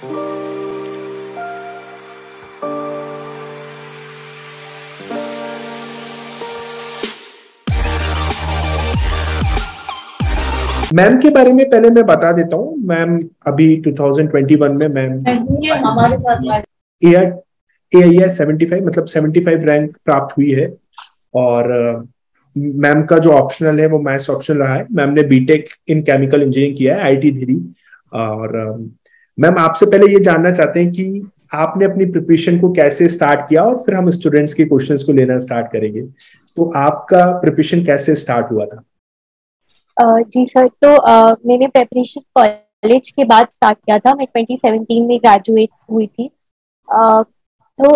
Ma'am के बारे में पहले मैं बता देता हूँ। मैम अभी 2021 में मैम ये हमारे साथ एआर AIR 75 मतलब 75 रैंक प्राप्त हुई है। और मैम का जो ऑप्शनल है वो मैथ्स ऑप्शनल रहा है। मैम ने बीटेक इन केमिकल इंजीनियरिंग किया है IIT धीरी। और मैम आपसे पहले ये जानना चाहते हैं कि आपने अपनी प्रिपरेशन को कैसे स्टार्ट किया, और फिर हम स्टूडेंट्स के क्वेश्चंस को लेना स्टार्ट करेंगे। तो आपका प्रिपरेशन कैसे स्टार्ट हुआ था? जी सर, तो मैंने प्रेपरेशन कॉलेज के बाद स्टार्ट किया था। मैं 2017 में ग्रेजुएट हुई थी। अ, तो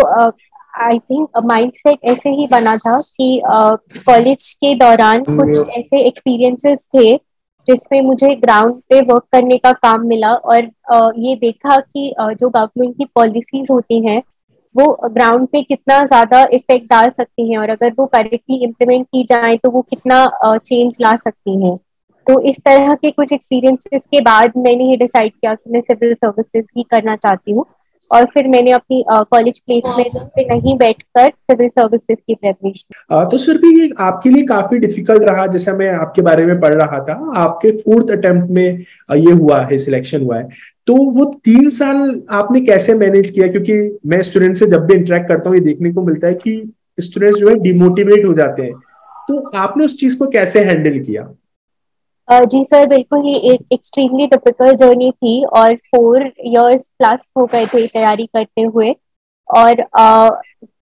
आई थिंक माइंडसेट ऐसे ही बना था कि कॉलेज के दौरान कुछ ऐसे एक्सपीरियंसेस थे जिसमें मुझे ग्राउंड पे वर्क करने का काम मिला, और ये देखा कि जो गवर्नमेंट की पॉलिसीज होती हैं वो ग्राउंड पे कितना ज्यादा इफेक्ट डाल सकती हैं, और अगर वो करेक्टली इम्प्लीमेंट की जाए तो वो कितना चेंज ला सकती हैं। तो इस तरह के कुछ एक्सपीरियंसेस के बाद मैंने ये डिसाइड किया कि मैं सिविल सर्विसेज ही करना चाहती हूँ, और फिर मैंने अपनी कॉलेज प्लेसमेंट पे नहीं बैठकर सिविल सर्विसेज की प्रेपरेशन। तो सर भी ये आपके लिए काफी डिफिकल्ट रहा, जैसा मैं आपके बारे में पढ़ रहा था। आपके 4th अटेम्प्ट में ये हुआ है, सिलेक्शन हुआ है। तो वो 3 साल आपने कैसे मैनेज किया? क्योंकि मैं स्टूडेंट से जब भी इंटरेक्ट करता हूँ ये देखने को मिलता है कि स्टूडेंट्स जो है डिमोटिवेट हो जाते हैं। तो आपने उस चीज को कैसे हैंडल किया? जी सर, बिल्कुल ये एक एक्सट्रीमली डिफिकल्ट जर्नी थी, और 4 इयर्स प्लस हो गए थे तैयारी करते हुए। और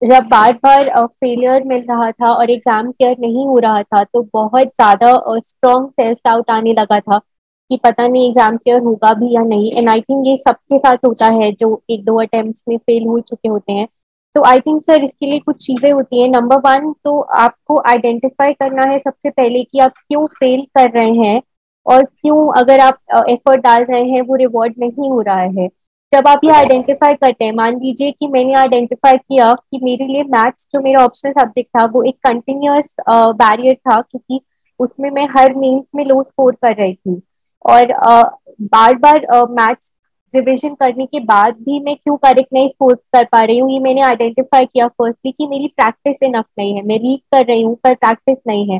जब बार बार फेलियर मिल रहा था और एग्जाम क्लियर नहीं हो रहा था तो बहुत ज्यादा स्ट्रॉन्ग सेल्फ डाउट आने लगा था कि पता नहीं एग्जाम क्लियर होगा भी या नहीं। एंड आई थिंक ये सबके साथ होता है जो एक दो अटेम्प्ट्स में फेल हो चुके होते हैं। तो आई थिंक सर इसके लिए कुछ चीजें होती हैं। नंबर वन, तो आपको आइडेंटिफाई करना है सबसे पहले कि आप क्यों फेल कर रहे हैं, और क्यों अगर आप एफर्ट डाल रहे हैं वो रिवॉर्ड नहीं हो रहा है। जब आप ये आइडेंटिफाई करते हैं, मान लीजिए कि मैंने आइडेंटिफाई किया कि मेरे लिए मैथ्स जो मेरा ऑप्शनल सब्जेक्ट था वो एक कंटिन्यूअस बैरियर था, क्योंकि उसमें मैं हर मीन्स में लो स्कोर कर रही थी, और बार बार मैथ्स रिविजन करने के बाद भी मैं क्यों करेक्ट नहीं स्कोर कर पा रही हूँ, ये मैंने आइडेंटिफाई किया फर्स्टली कि मेरी प्रैक्टिस इनफ नहीं है। मैं रीड कर रही हूँ पर प्रैक्टिस नहीं है।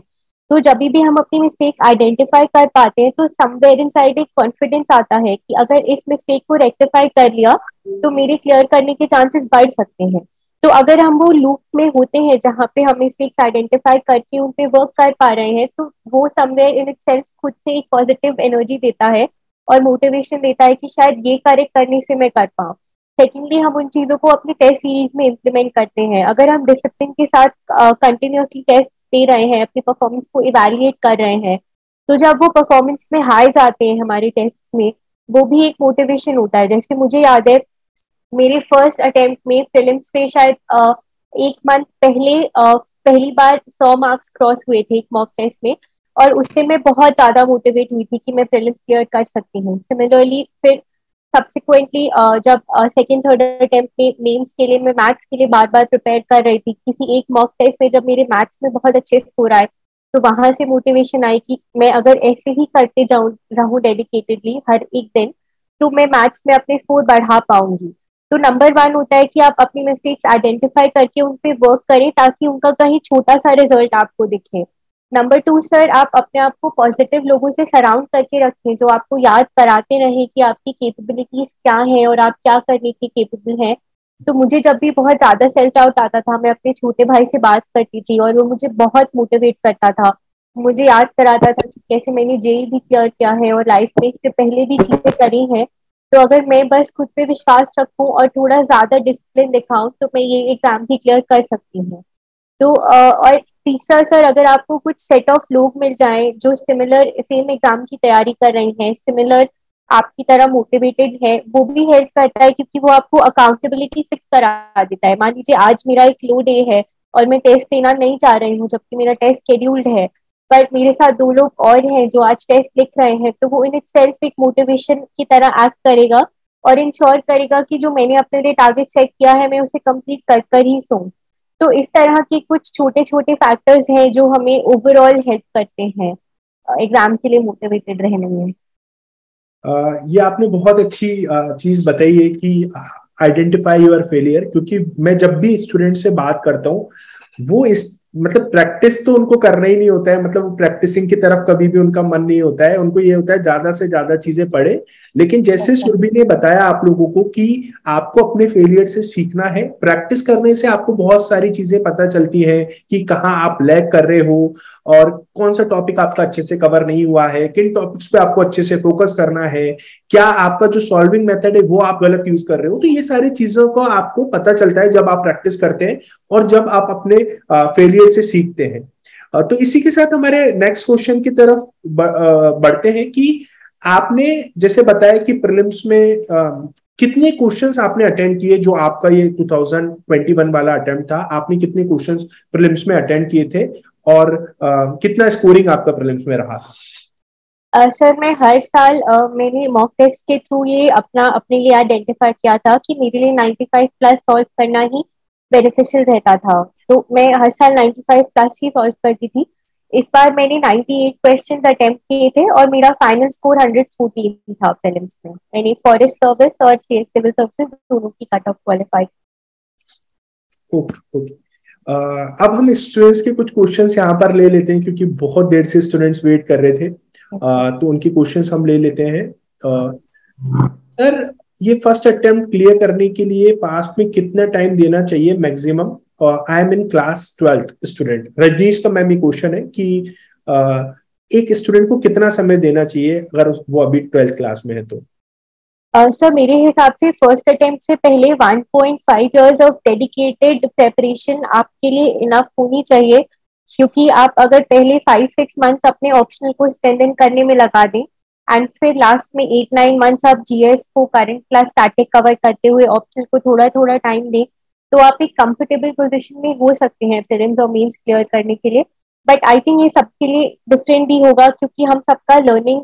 तो जब भी हम अपनी मिस्टेक आइडेंटिफाई कर पाते हैं तो समवेयर इनसाइड एक कॉन्फिडेंस आता है कि अगर इस मिस्टेक को रेक्टिफाई कर लिया तो मेरे क्लियर करने के चांसेस बढ़ सकते हैं। तो अगर हम वो लूप में होते हैं जहाँ पे हम मिस्टेक्स आइडेंटिफाई करके उन पे वर्क कर पा रहे हैं, तो वो समवेयर इन इटसेल्फ खुद से एक पॉजिटिव एनर्जी देता है और मोटिवेशन देता है कि शायद ये करेक्ट करने से मैं कर पाऊँ। सेकेंडली, हम उन चीजों को अपनी टेस्ट सीरीज में इम्प्लीमेंट करते हैं। अगर हम डिसिप्लिन के साथ कंटिन्यूअसली टेस्ट दे रहे हैं, अपनी परफॉर्मेंस को इवैल्यूएट कर रहे हैं, तो जब वो परफॉर्मेंस में हाईज आते हैं हमारे टेस्ट में, वो भी एक मोटिवेशन होता है। जैसे मुझे याद है मेरे फर्स्ट अटेम्प्ट में प्रीलिम्स से शायद एक मंथ पहले पहली बार 100 मार्क्स क्रॉस हुए थे एक मॉक टेस्ट में, और उससे मैं बहुत ज्यादा मोटिवेट हुई थी कि मैं प्रीलिम्स क्लियर कर सकती हूँ। सिमिलरली फिर सब्सिक्वेंटली जब सेकेंड थर्ड अटेम्प्ट में मेंस के लिए मैं मैथ्स के लिए बार बार प्रिपेयर कर रही थी, किसी एक मॉक टेस्ट में जब मेरे मैथ्स में बहुत अच्छे स्कोर आए तो वहां से मोटिवेशन आई कि मैं अगर ऐसे ही करते जाऊं रहूं डेडिकेटेडली हर एक दिन, तो मैं मैथ्स में अपने स्कोर बढ़ा पाऊंगी। तो नंबर वन होता है कि आप अपनी मिस्टेक्स आइडेंटिफाई करके उन पे वर्क करें ताकि उनका कहीं छोटा सा रिजल्ट आपको दिखे। नंबर टू सर, आप अपने आप को पॉजिटिव लोगों से सराउंड करके रखें जो आपको याद कराते रहे कि आपकी कैपेबिलिटीज क्या है और आप क्या करने के केपेबल हैं। तो मुझे जब भी बहुत ज्यादा सेल्फ डाउट आता था मैं अपने छोटे भाई से बात करती थी और वो मुझे बहुत मोटिवेट करता था। मुझे याद कराता था कि कैसे मैंने जेई भी क्लियर किया है और लाइफ में इससे पहले भी चीजें करी हैं। तो अगर मैं बस खुद पे विश्वास रखूं और थोड़ा ज्यादा डिसिप्लिन दिखाऊं तो मैं ये एग्जाम भी क्लियर कर सकती हूँ। तो और तीसरा सर, अगर आपको कुछ सेट ऑफ लोग मिल जाएं जो सिमिलर सेम एग्जाम की तैयारी कर रहे हैं, सिमिलर आपकी तरह मोटिवेटेड है, वो भी हेल्प करता है क्योंकि वो आपको अकाउंटेबिलिटी फिक्स करा देता है। मान लीजिए आज मेरा एक लो डे है और मैं टेस्ट देना नहीं चाह रही हूँ जबकि मेरा टेस्ट शेड्यूल्ड है, पर मेरे साथ दो लोग और हैं जो आज टेस्ट लिख रहे हैं, तो वो इन इट सेल्फ एक मोटिवेशन की तरह एक्ट करेगा और इंश्योर करेगा कि जो मैंने अपने लिए टारगेट सेट किया है मैं उसे कंप्लीट कर कर ही सोऊं। तो इस तरह के कुछ छोटे छोटे फैक्टर्स हैं जो हमें ओवरऑल हेल्प करते हैं एग्जाम के लिए मोटिवेटेड रहने में। ये आपने बहुत अच्छी चीज बताई है कि आइडेंटिफाई योर फेलियर, क्योंकि मैं जब भी स्टूडेंट से बात करता हूँ वो इस मतलब प्रैक्टिस तो उनको करना ही नहीं होता है, मतलब प्रैक्टिसिंग की तरफ कभी भी उनका मन नहीं होता है, उनको ये होता है ज्यादा से ज्यादा चीजें पढ़े। लेकिन जैसे अच्छा। सुरभि ने बताया आप लोगों को कि आपको अपने फेलियर से सीखना है, प्रैक्टिस करने से आपको बहुत सारी चीजें पता चलती हैं कि कहाँ आप लैग कर रहे हो और कौन सा टॉपिक आपका अच्छे से कवर नहीं हुआ है, किन टॉपिक्स पे आपको अच्छे से फोकस करना है, क्या आपका जो सॉल्विंग मेथड है वो आप गलत यूज कर रहे हो। तो ये सारी चीजों को आपको पता चलता है जब आप प्रैक्टिस करते हैं और जब आप अपने फेलियर से सीखते हैं। तो इसी के साथ हमारे नेक्स्ट क्वेश्चन की तरफ बढ़ते हैं कि आपने जैसे बताया कि प्रीलिम्स में कितने क्वेश्चंस आपने अटेंड किए, जो आपका ये 2021 वाला अटेम्प्ट था, आपने कितने क्वेश्चंस प्रीलिम्स में अटेंड किए थे और कितना स्कोरिंग आपका प्रीलिम्स में रहा था? सर मैं हर साल मैंने मॉक टेस्ट के थ्रू ये अपने लिए आइडेंटिफाई किया था कि मेरे लिए 95 प्लस सॉल्व करना ही बेनिफिशियल रहता था। तो मैं हर साल 95 प्लस ही सॉल्व करती थी। इस बार मैंने 98 क्वेश्चंस अटेम्प्ट किए थे और मेरा फाइनल स्कोर 114 था प्रीलिम्स में। मैंने फॉरेस्ट सर्विस और सीएस सिविल सर्विसेज दोनों की cut off qualify. Okay okay. अब हम स्टूडेंट्स के कुछ क्वेश्चंस यहाँ पर ले लेते हैं, क्योंकि बहुत देर से स्टूडेंट्स वेट कर रहे थे। तो उनकी क्वेश्चंस हम ले लेते हैं। सर, ये फर्स्ट अटेम्प्ट क्लियर करने के लिए पास में कितना टाइम देना चाहिए maximum? I am in class 12th student, Rajnish का मैम ये क्वेश्चन है कि एक स्टूडेंट को कितना समय देना चाहिए अगर वो अभी 12th क्लास में है तो? सर मेरे हिसाब से फर्स्ट अटेम्प्ट से पहले 1.5 इयर्स ऑफ डेडिकेटेड प्रेपरेशन आपके लिए इनफ होनी चाहिए। क्योंकि आप अगर पहले 5-6 मंथ्स अपने ऑप्शनल को स्ट्रेंथन करने में लगा दें एंड फिर लास्ट में 8-9 मंथ्स आप जीएस को करंट प्लस स्टैटिक कवर करते हुए ऑप्शनल को थोड़ा थोड़ा टाइम दें, तो आप एक कंफर्टेबल पोजीशन में हो सकते हैं प्रीलिम्स और मेंस क्लियर करने के लिए। बट आई थिंक ये सबके लिए डिफरेंट भी होगा, क्योंकि हम सबका लर्निंग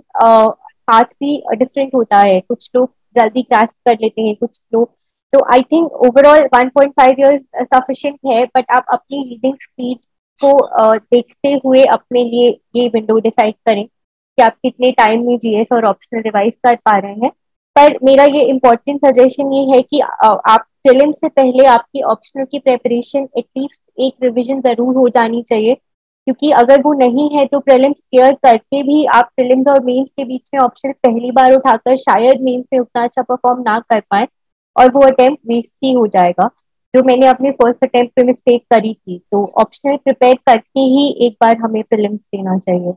पाथ भी डिफरेंट होता है। कुछ लोग जल्दी ग्रास्प कर लेते हैं, कुछ लोग। तो I think overall 1.5 years sufficient है, बट आप अपनी रीडिंग स्पीड को देखते हुए अपने लिए ये विंडो डिसाइड करें कि आप कितने टाइम में जीएस और ऑप्शनल रिवाइज कर पा रहे हैं। पर मेरा ये इम्पोर्टेंट सजेशन ये है कि आप प्रीलिम से पहले आपकी ऑप्शनल की प्रेपरेशन एटलीस्ट एक रिवीजन जरूर हो जानी चाहिए। क्योंकि अगर वो नहीं है तो प्रीलिम्स क्लियर करके भी आप प्रीलिम्स और मेंस के बीच में ऑप्शन पहली बार उठाकर शायद मेंस में उतना अच्छा परफॉर्म ना कर पाए और वो अटेम्प्ट वेस्ट ही हो जाएगा, जो मैंने अपने फर्स्ट अटेम्प्ट पे मिस्टेक करी थी। तो ऑप्शनल प्रिपेयर करके ही एक बार हमें प्रीलिम्स देना चाहिए।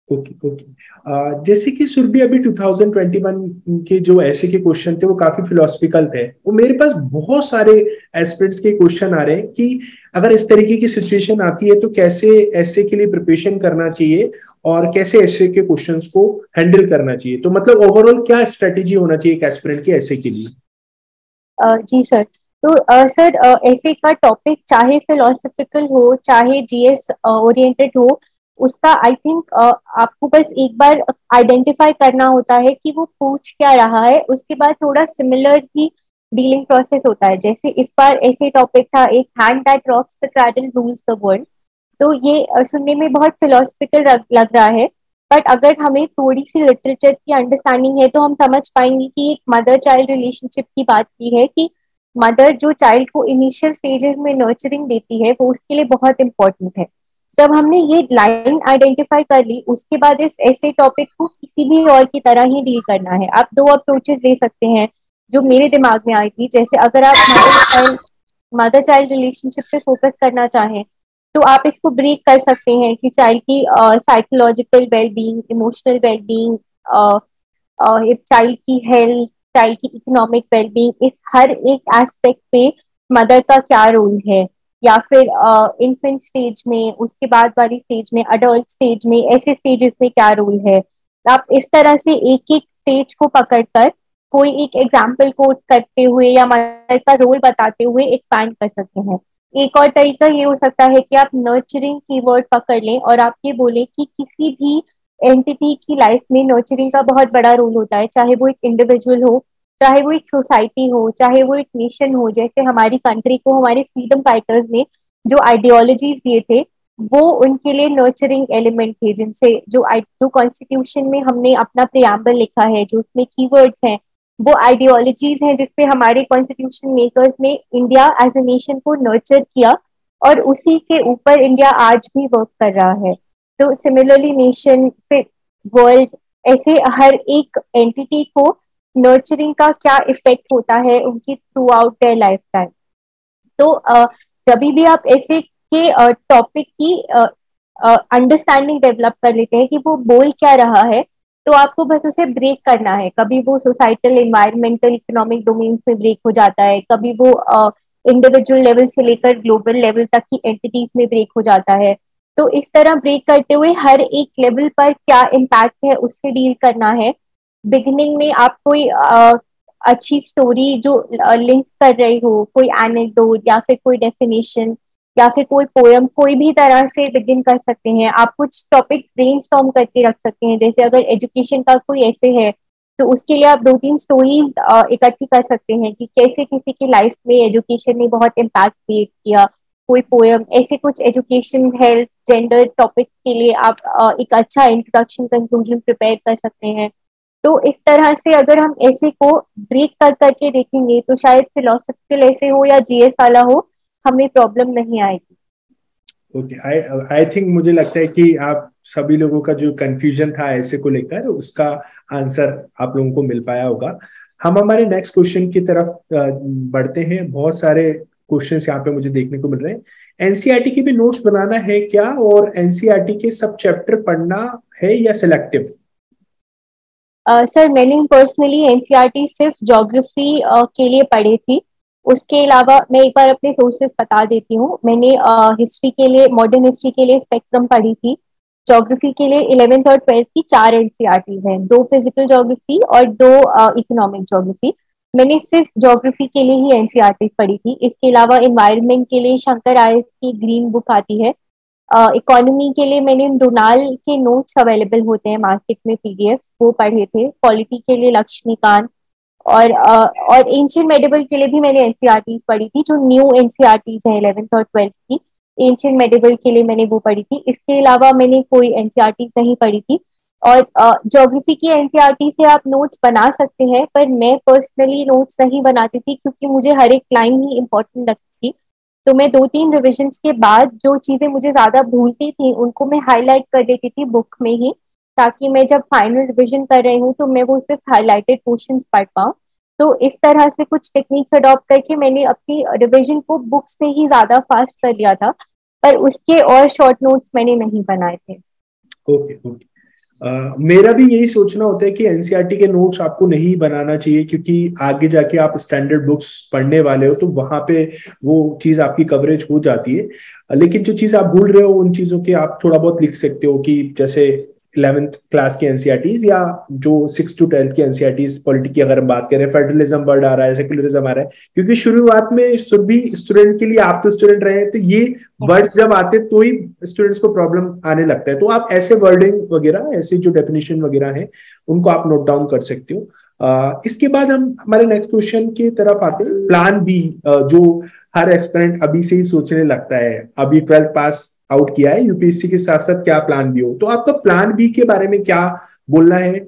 Okay okay. जैसे कि सुरभि अभी 2021 के जो ऐसे के क्वेश्चन थे वो काफी फिलोसफिकल थे, वो मेरे पास बहुत सारे एस्पिरेंट्स के क्वेश्चन आ रहे हैं कि अगर इस तरीके की सिचुएशन आती है तो कैसे ऐसे के लिए प्रिपरेशन करना चाहिए और कैसे ऐसे के क्वेश्चंस को हैंडल करना चाहिए। तो मतलब ओवरऑल क्या स्ट्रेटेजी होना चाहिए एक एस्पिरेंट के ऐसे के लिए? जी सर। तो सर ऐसे का टॉपिक चाहे फिलोसफिकल हो चाहे जीएस ओरिएंटेड हो, उसका आई थिंक आपको बस एक बार आइडेंटिफाई करना होता है कि वो पूछ क्या रहा है। उसके बाद थोड़ा सिमिलर ही डीलिंग प्रोसेस होता है। जैसे इस बार ऐसे टॉपिक था, एक hand that rocks the cradle rules the world. तो ये सुनने में बहुत फिलोसफिकल लग रहा है, बट अगर हमें थोड़ी सी लिटरेचर की अंडरस्टैंडिंग है तो हम समझ पाएंगे कि एक मदर चाइल्ड रिलेशनशिप की बात की है कि मदर जो चाइल्ड को इनिशियल स्टेजेस में नर्चरिंग देती है वो उसके लिए बहुत इंपॉर्टेंट है। जब हमने ये लाइन आइडेंटिफाई कर ली, उसके बाद इस ऐसे टॉपिक को किसी भी और की तरह ही डील करना है। आप दो अप्रोचेस ले सकते हैं जो मेरे दिमाग में आई थी। जैसे अगर आप मदर चाइल्ड रिलेशनशिप पे फोकस करना चाहें तो आप इसको ब्रेक कर सकते हैं कि चाइल्ड की psychological wellbeing, emotional wellbeing, child की हेल्थ, चाइल्ड की इकोनॉमिक वेलबींग, इस हर एक एस्पेक्ट पे मदर का क्या रोल है। या फिर इन्फेंट स्टेज में, उसके बाद वाली स्टेज में, अडल्ट स्टेज में, ऐसे स्टेजेस में क्या रोल है। आप इस तरह से एक एक स्टेज को पकड़कर कोई एक एग्जाम्पल कोट करते हुए या मदर का रोल बताते हुए एक्सपैंड कर सकते हैं। एक और तरीका ये हो सकता है कि आप नर्चरिंग कीवर्ड पकड़ लें और आप ये बोले कि किसी भी एंटिटी की लाइफ में नर्चरिंग का बहुत बड़ा रोल होता है, चाहे वो एक इंडिविजुअल हो, चाहे वो एक सोसाइटी हो, चाहे वो एक नेशन हो। जैसे हमारी कंट्री को हमारे फ्रीडम फाइटर्स ने जो आइडियोलॉजीज दिए थे वो उनके लिए नर्चरिंग एलिमेंट थे, जिनसे जो कॉन्स्टिट्यूशन में हमने अपना प्रियम्बल लिखा है, जो उसमें कीवर्ड्स हैं, वो आइडियोलॉजीज हैं जिसपे हमारे कॉन्स्टिट्यूशन मेकर्स ने इंडिया एज ए नेशन को नर्चर किया, और उसी के ऊपर इंडिया आज भी वर्क कर रहा है। तो सिमिलरली नेशन, फिर वर्ल्ड, ऐसे हर एक एंटिटी को नर्चरिंग का क्या इफेक्ट होता है उनकी through out their life time. तो जब भी आप ऐसे के टॉपिक की अंडरस्टैंडिंग डेवलप कर लेते हैं कि वो बोल क्या रहा है, तो आपको बस उसे ब्रेक करना है। कभी वो सोसाइटल, एनवायरमेंटल, इकोनॉमिक डोमेन्स में ब्रेक हो जाता है, कभी वो इंडिविजुअल लेवल से लेकर ग्लोबल लेवल तक की एंटिटीज में ब्रेक हो जाता है। तो इस तरह ब्रेक करते हुए हर एक लेवल पर क्या इम्पैक्ट है उससे डील करना है। बिगिनिंग में आप कोई अच्छी स्टोरी जो लिंक कर रही हो, कोई एनेक्डोट या फिर कोई डेफिनेशन या फिर कोई पोयम, कोई भी तरह से बिगिन कर सकते हैं। आप कुछ टॉपिक ब्रेनस्टॉर्म करके रख सकते हैं, जैसे अगर एजुकेशन का कोई ऐसे है तो उसके लिए आप 2-3 स्टोरीज इकट्ठी कर सकते हैं कि कैसे किसी की लाइफ में एजुकेशन ने बहुत इम्पैक्ट क्रिएट किया। कोई पोयम ऐसे कुछ एजुकेशन, हेल्थ, जेंडर टॉपिक के लिए आप एक अच्छा इंट्रोडक्शन, कंक्लूजन प्रिपेयर कर सकते हैं। तो इस तरह से अगर हम ऐसे को ब्रेक कर करके देखेंगे तो शायद फिलोसफिकल ऐसे हो या जीएस वाला हो, हमें प्रॉब्लम नहीं आएगी। ओके, आई आई थिंक, मुझे लगता है कि आप सभी लोगों का जो कंफ्यूजन था ऐसे को लेकर, उसका आंसर आप लोगों को मिल पाया होगा। हम हमारे नेक्स्ट क्वेश्चन की तरफ बढ़ते हैं। बहुत सारे क्वेश्चंस यहाँ पे मुझे देखने को मिल रहे हैं। एनसीईआरटी की भी नोट्स बनाना है क्या, और एनसीईआरटी के सब चैप्टर पढ़ना है या सिलेक्टिव? सर, मैंने पर्सनली एनसीईआरटी सिर्फ ज्योग्राफी के लिए पढ़ी थी। उसके अलावा मैं एक बार अपने सोर्सेज बता देती हूँ। मैंने हिस्ट्री के लिए, मॉडर्न हिस्ट्री के लिए स्पेक्ट्रम पढ़ी थी। ज्योग्राफी के लिए 11th और 12th की 4 एनसीईआरटीज हैं, 2 फिजिकल ज्योग्राफी और 2 इकोनॉमिक ज्योग्राफी। मैंने सिर्फ ज्योग्राफी के लिए ही एनसीईआरटी पढ़ी थी। इसके अलावा एनवायरनमेंट के लिए शंकर आयस की ग्रीन बुक आती है। इकोनॉमी के लिए मैंने डोनाल के नोट्स अवेलेबल होते हैं मार्केट में, पीडीएफ, वो पढ़े थे। पॉलिटी के लिए लक्ष्मीकांत, और एंशियंट मेडिवल के लिए भी मैंने एनसीईआरटीज पढ़ी थी, जो न्यू एनसीईआरटीज है 11th और 12th की। एंशियंट मेडिवल के लिए मैंने वो पढ़ी थी। इसके अलावा मैंने कोई एनसीईआरटीज नहीं पढ़ी थी। और ज्योग्राफी की एनसीईआरटी से आप नोट्स बना सकते हैं, पर मैं पर्सनली नोट्स नहीं बनाती थी क्योंकि मुझे हर एक लाइन ही इंपॉर्टेंट लगती थी। तो मैं 2-3 रिविजन्स के बाद जो चीजें मुझे ज्यादा भूलती थी उनको मैं हाईलाइट कर देती थी बुक में ही, ताकि मैं जब फाइनल रिविजन कर रही हूँ तो मैं वो सिर्फ हाईलाइटेड पोर्शंस पढ़ पाऊँ। तो इस तरह से कुछ टेक्निक्स अडॉप्ट करके मैंने अपनी रिविजन को बुक से ही ज्यादा फास्ट कर लिया था, पर उसके और शॉर्ट नोट्स मैंने नहीं बनाए थे। Okay okay. मेरा भी यही सोचना होता है कि एनसीईआरटी के नोट्स आपको नहीं बनाना चाहिए, क्योंकि आगे जाके आप स्टैंडर्ड बुक्स पढ़ने वाले हो तो वहां पे वो चीज आपकी कवरेज हो जाती है। लेकिन जो चीज आप भूल रहे हो उन चीजों के आप थोड़ा बहुत लिख सकते हो, कि जैसे 11th क्लास की एनसीईआरटीज या जो 6 to 12th की एनसीईआरटीज, पॉलिटी की अगर हम बात करें, फेडरलिज्म वर्ड आ रहा है, सेक्युलरिज्म आ रहा है, क्योंकि शुरुआत में सभी स्टूडेंट के लिए, आप तो स्टूडेंट रहे हैं, तो ये वर्ड्स जब आते तो ही स्टूडेंट्स को प्रॉब्लम आने लगता है। तो आप ऐसे वर्डिंग वगैरह, ऐसे जो डेफिनेशन वगैरह है उनको आप नोट डाउन कर सकते हो। इसके बाद हम हमारे नेक्स्ट क्वेश्चन की तरफ आते हैं। प्लान बी, जो हर एस्पिरेंट अभी से ही सोचने लगता है, अभी 12th पास आउट किया है, यूपीएससी के साथ साथ क्या प्लान बी हो, तो आपका प्लान बी के बारे में क्या बोलना है?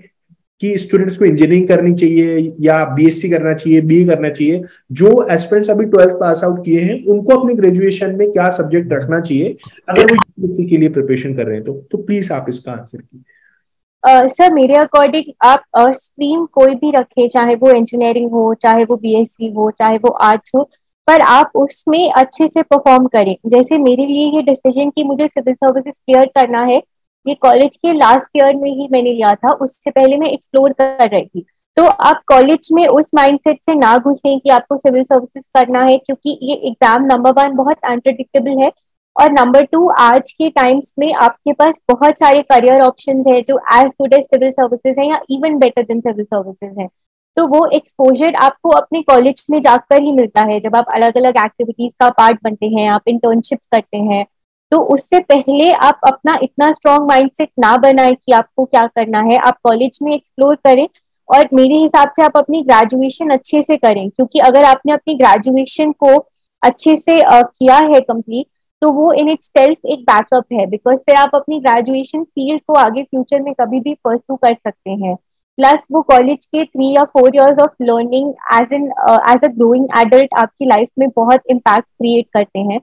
कि स्टूडेंट्स को इंजीनियरिंग करनी चाहिए या बीएससी करना चाहिए, बीए करना चाहिए? जो एस्पिरेंट्स अभी 12th पास आउट किए हैं उनको अपने ग्रेजुएशन में क्या सब्जेक्ट रखना चाहिए अगर वो यूपीएससी के लिए प्रिपरेशन कर रहे हैं? तो प्लीज आप इसका आंसर कीजिए। सर, मेरे अकॉर्डिंग आप स्ट्रीम कोई भी रखें, चाहे वो इंजीनियरिंग हो, चाहे वो बीएससी हो, चाहे वो आर्ट्स हो, पर आप उसमें अच्छे से परफॉर्म करें। जैसे मेरे लिए ये डिसीजन कि मुझे सिविल सर्विसेज क्लियर करना है, ये कॉलेज के लास्ट ईयर में ही मैंने लिया था। उससे पहले मैं एक्सप्लोर कर रही थी। तो आप कॉलेज में उस माइंडसेट से ना घुसें कि आपको सिविल सर्विसेज करना है, क्योंकि ये एग्जाम नंबर 1 बहुत अनप्रेडिक्टेबल है, और नंबर 2 आज के टाइम्स में आपके पास बहुत सारे करियर ऑप्शंस है जो as good as civil services है या even better than civil services है। तो वो एक्सपोजर आपको अपने कॉलेज में जाकर ही मिलता है, जब आप अलग अलग एक्टिविटीज का पार्ट बनते हैं, आप इंटर्नशिप्स करते हैं। तो उससे पहले आप अपना इतना स्ट्रॉन्ग माइंडसेट ना बनाए कि आपको क्या करना है, आप कॉलेज में एक्सप्लोर करें। और मेरे हिसाब से आप अपनी ग्रेजुएशन अच्छे से करें, क्योंकि अगर आपने अपनी ग्रेजुएशन को अच्छे से किया है कंप्लीट, तो वो इन इट सेल्फ एक बैकअप है, बिकॉज फिर आप अपनी ग्रेजुएशन फील्ड को आगे फ्यूचर में कभी भी परस्यू कर सकते हैं। प्लस वो कॉलेज के 3 या 4 years of learning as a growing adult आपकी लाइफ में बहुत इम्पैक्ट क्रिएट करते हैं।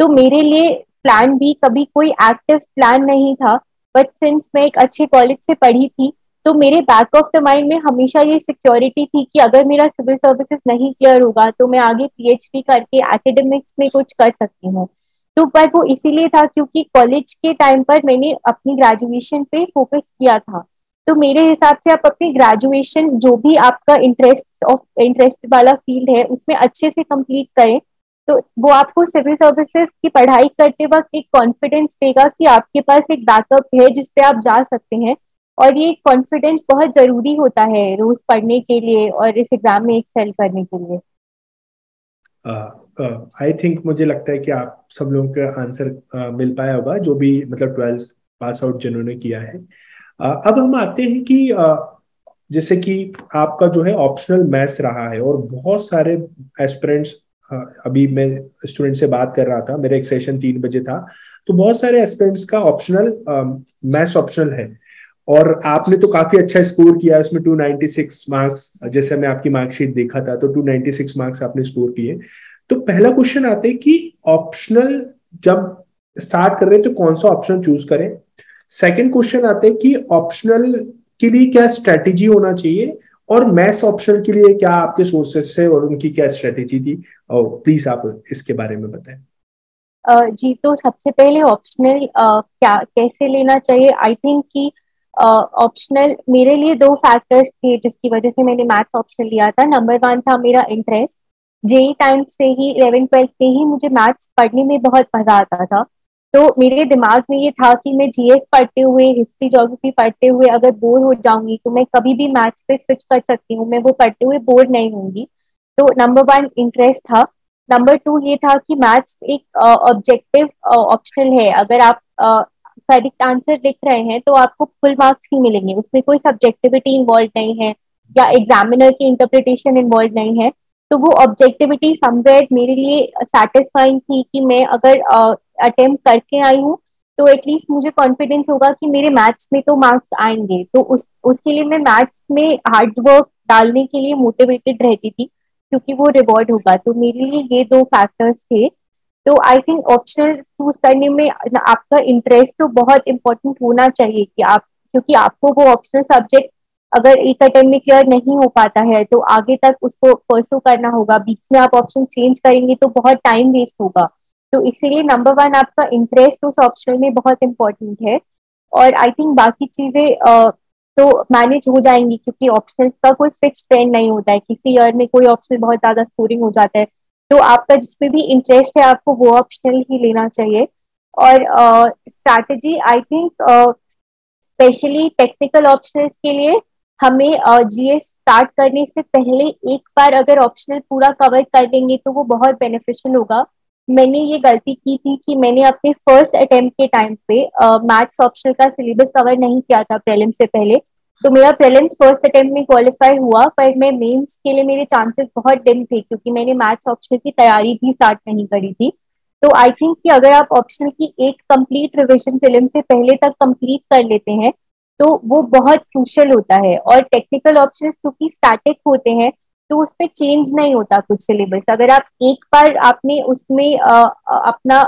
तो मेरे लिए प्लान बी कभी कोई एक्टिव प्लान नहीं था, बट सिंस मैं एक अच्छे कॉलेज से पढ़ी थी, तो मेरे बैक ऑफ द माइंड में हमेशा ये सिक्योरिटी थी कि अगर मेरा सिविल सर्विसेज नहीं क्लियर होगा तो मैं आगे पीएचडी करके एकेडमिक्स में कुछ कर सकती हूँ। तो पर वो इसीलिए था क्योंकि कॉलेज के टाइम पर मैंने अपनी ग्रेजुएशन पे फोकस किया था। तो मेरे हिसाब से आप अपनी ग्रेजुएशन जो भी आपका इंटरेस्ट वाला फील्ड है उसमें अच्छे से कंप्लीट करें, तो वो आपको सिविल सर्विसेज की पढ़ाई करते वक्त एक कॉन्फिडेंस देगा कि आपके पास एक बैकअप है जिसपे आप जा सकते हैं। और ये कॉन्फिडेंस बहुत जरूरी होता है रोज पढ़ने के लिए और इस एग्जाम में एक्सेल करने के लिए। आई थिंक मुझे लगता है कि आप सब लोगों का आंसर मिल पाया होगा, जो भी मतलब 12th पास आउट जिन्होंने किया है। अब हम आते हैं कि जैसे कि आपका जो है ऑप्शनल मैथ्स रहा है और बहुत सारे एस्पिरेंट्स, अभी मैं स्टूडेंट से बात कर रहा था, मेरा एक सेशन 3 बजे था, तो बहुत सारे एस्पिरेंट्स का ऑप्शनल मैथ्स ऑप्शनल है और आपने तो काफी अच्छा स्कोर किया इसमें, 296 मार्क्स, जैसे मैं आपकी मार्कशीट देखा था तो 296 मार्क्स आपने स्कोर किए। तो पहला क्वेश्चन आता है कि ऑप्शनल जब स्टार्ट कर रहे हैं तो कौन सा ऑप्शन चूज करें। सेकंड क्वेश्चन आता है कि ऑप्शनल के लिए क्या स्ट्रेटेजी होना चाहिए, और मैथ्स ऑप्शनल के लिए क्या आपके सोर्सेस से और उनकी क्या स्ट्रेटेजी थी, और प्लीज आप इसके बारे में बताएं। जी, तो सबसे पहले ऑप्शनल क्या कैसे लेना चाहिए। आई थिंक कि ऑप्शनल मेरे लिए 2 फैक्टर्स थे जिसकी वजह से मैंने मैथ्स ऑप्शनल लिया था। नंबर 1 था मेरा इंटरेस्ट। जेई टाइम से ही 11th 12th में ही मुझे मैथ्स पढ़ने में बहुत मजा आता था। तो मेरे दिमाग में ये था कि मैं जीएस पढ़ते हुए, हिस्ट्री ज्योग्राफी पढ़ते हुए अगर बोर हो जाऊंगी तो मैं कभी भी मैथ्स पे स्विच कर सकती हूँ, मैं वो पढ़ते हुए बोर नहीं होंगी। तो नंबर 1 इंटरेस्ट था। नंबर 2 ये था कि मैथ्स एक ऑब्जेक्टिव ऑप्शनल है। अगर आप करेक्ट आंसर लिख रहे हैं तो आपको फुल मार्क्स ही मिलेंगे, उसमें कोई सब्जेक्टिविटी इन्वॉल्व नहीं है या एग्जामिनर की इंटरप्रिटेशन इन्वॉल्व नहीं है। तो वो ऑब्जेक्टिविटी समवेयर मेरे लिए सेटिस्फाइंग थी कि मैं अगर अटेम्प्ट करके आई हूँ तो एटलीस्ट मुझे कॉन्फिडेंस होगा कि मेरे मैथ्स में तो मार्क्स आएंगे। तो उसके लिए मैं मैथ्स में हार्ड वर्क डालने के लिए मोटिवेटेड रहती थी क्योंकि वो रिवॉर्ड होगा। तो मेरे लिए ये 2 फैक्टर्स थे। तो आई थिंक ऑप्शनल चूज करने में आपका इंटरेस्ट तो बहुत इंपॉर्टेंट होना चाहिए कि आप, क्योंकि आपको वो ऑप्शनल सब्जेक्ट अगर एक अटेम्प्ट में क्लियर नहीं हो पाता है तो आगे तक उसको परसू करना होगा, बीच में आप ऑप्शन चेंज करेंगे तो बहुत टाइम वेस्ट होगा। तो इसीलिए नंबर 1 आपका इंटरेस्ट उस ऑप्शन में बहुत इंपॉर्टेंट है। और आई थिंक बाकी चीजें तो मैनेज हो जाएंगी क्योंकि ऑप्शनल का कोई फिक्स ट्रेंड नहीं होता है, किसी ईयर में कोई ऑप्शन बहुत ज्यादा स्कोरिंग हो जाता है। तो आपका जिसमें भी इंटरेस्ट है आपको वो ऑप्शनल ही लेना चाहिए। और strategy I think specially technical optionals के लिए हमें जीएस स्टार्ट करने से पहले एक बार अगर ऑप्शनल पूरा कवर कर लेंगे तो वो बहुत बेनिफिशियल होगा। मैंने ये गलती की थी कि मैंने अपने फर्स्ट अटेम्प्ट के टाइम पे मैथ्स ऑप्शनल का सिलेबस कवर नहीं किया था प्रीलिम्स से पहले। तो मेरा प्रीलिम्स फर्स्ट अटेम्प्ट में क्वालिफाई हुआ, पर मैं मेंस के लिए मेरे चांसेस बहुत डिम थे क्योंकि मैंने मैथ्स ऑप्शनल की तैयारी भी स्टार्ट नहीं करी थी। तो आई थिंक कि अगर आप ऑप्शनल की एक कंप्लीट रिविजन फिल्म से पहले तक कंप्लीट कर लेते हैं तो वो बहुत क्रूशियल होता है। और टेक्निकल ऑप्शंस क्योंकि स्टैटिक होते हैं तो उसमें चेंज नहीं होता कुछ सिलेबस। अगर आप एक बार आपने उसमें अपना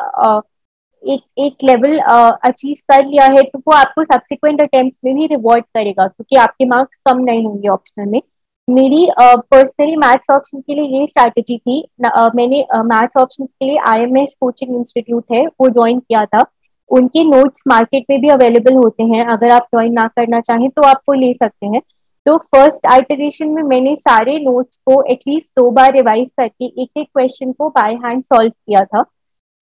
एक एक लेवल अचीव कर लिया है तो वो आपको सब्सिक्वेंट अटेम्प्ट्स में भी रिवॉर्ड करेगा क्योंकि आपके मार्क्स कम नहीं होंगे ऑप्शनल में। मेरी पर्सनली मैथ्स ऑप्शन के लिए ये स्ट्रैटेजी थी। मैंने मैथ्स ऑप्शन के लिए आईएमएस कोचिंग इंस्टीट्यूट है वो ज्वाइन किया था। उनके नोट्स मार्केट में भी अवेलेबल होते हैं, अगर आप ज्वाइन ना करना चाहें तो आप वो ले सकते हैं। तो फर्स्ट आइटरेशन में मैंने सारे नोट्स को एटलीस्ट 2 बार रिवाइज करके एक एक क्वेश्चन को बाय हैंड सॉल्व किया था।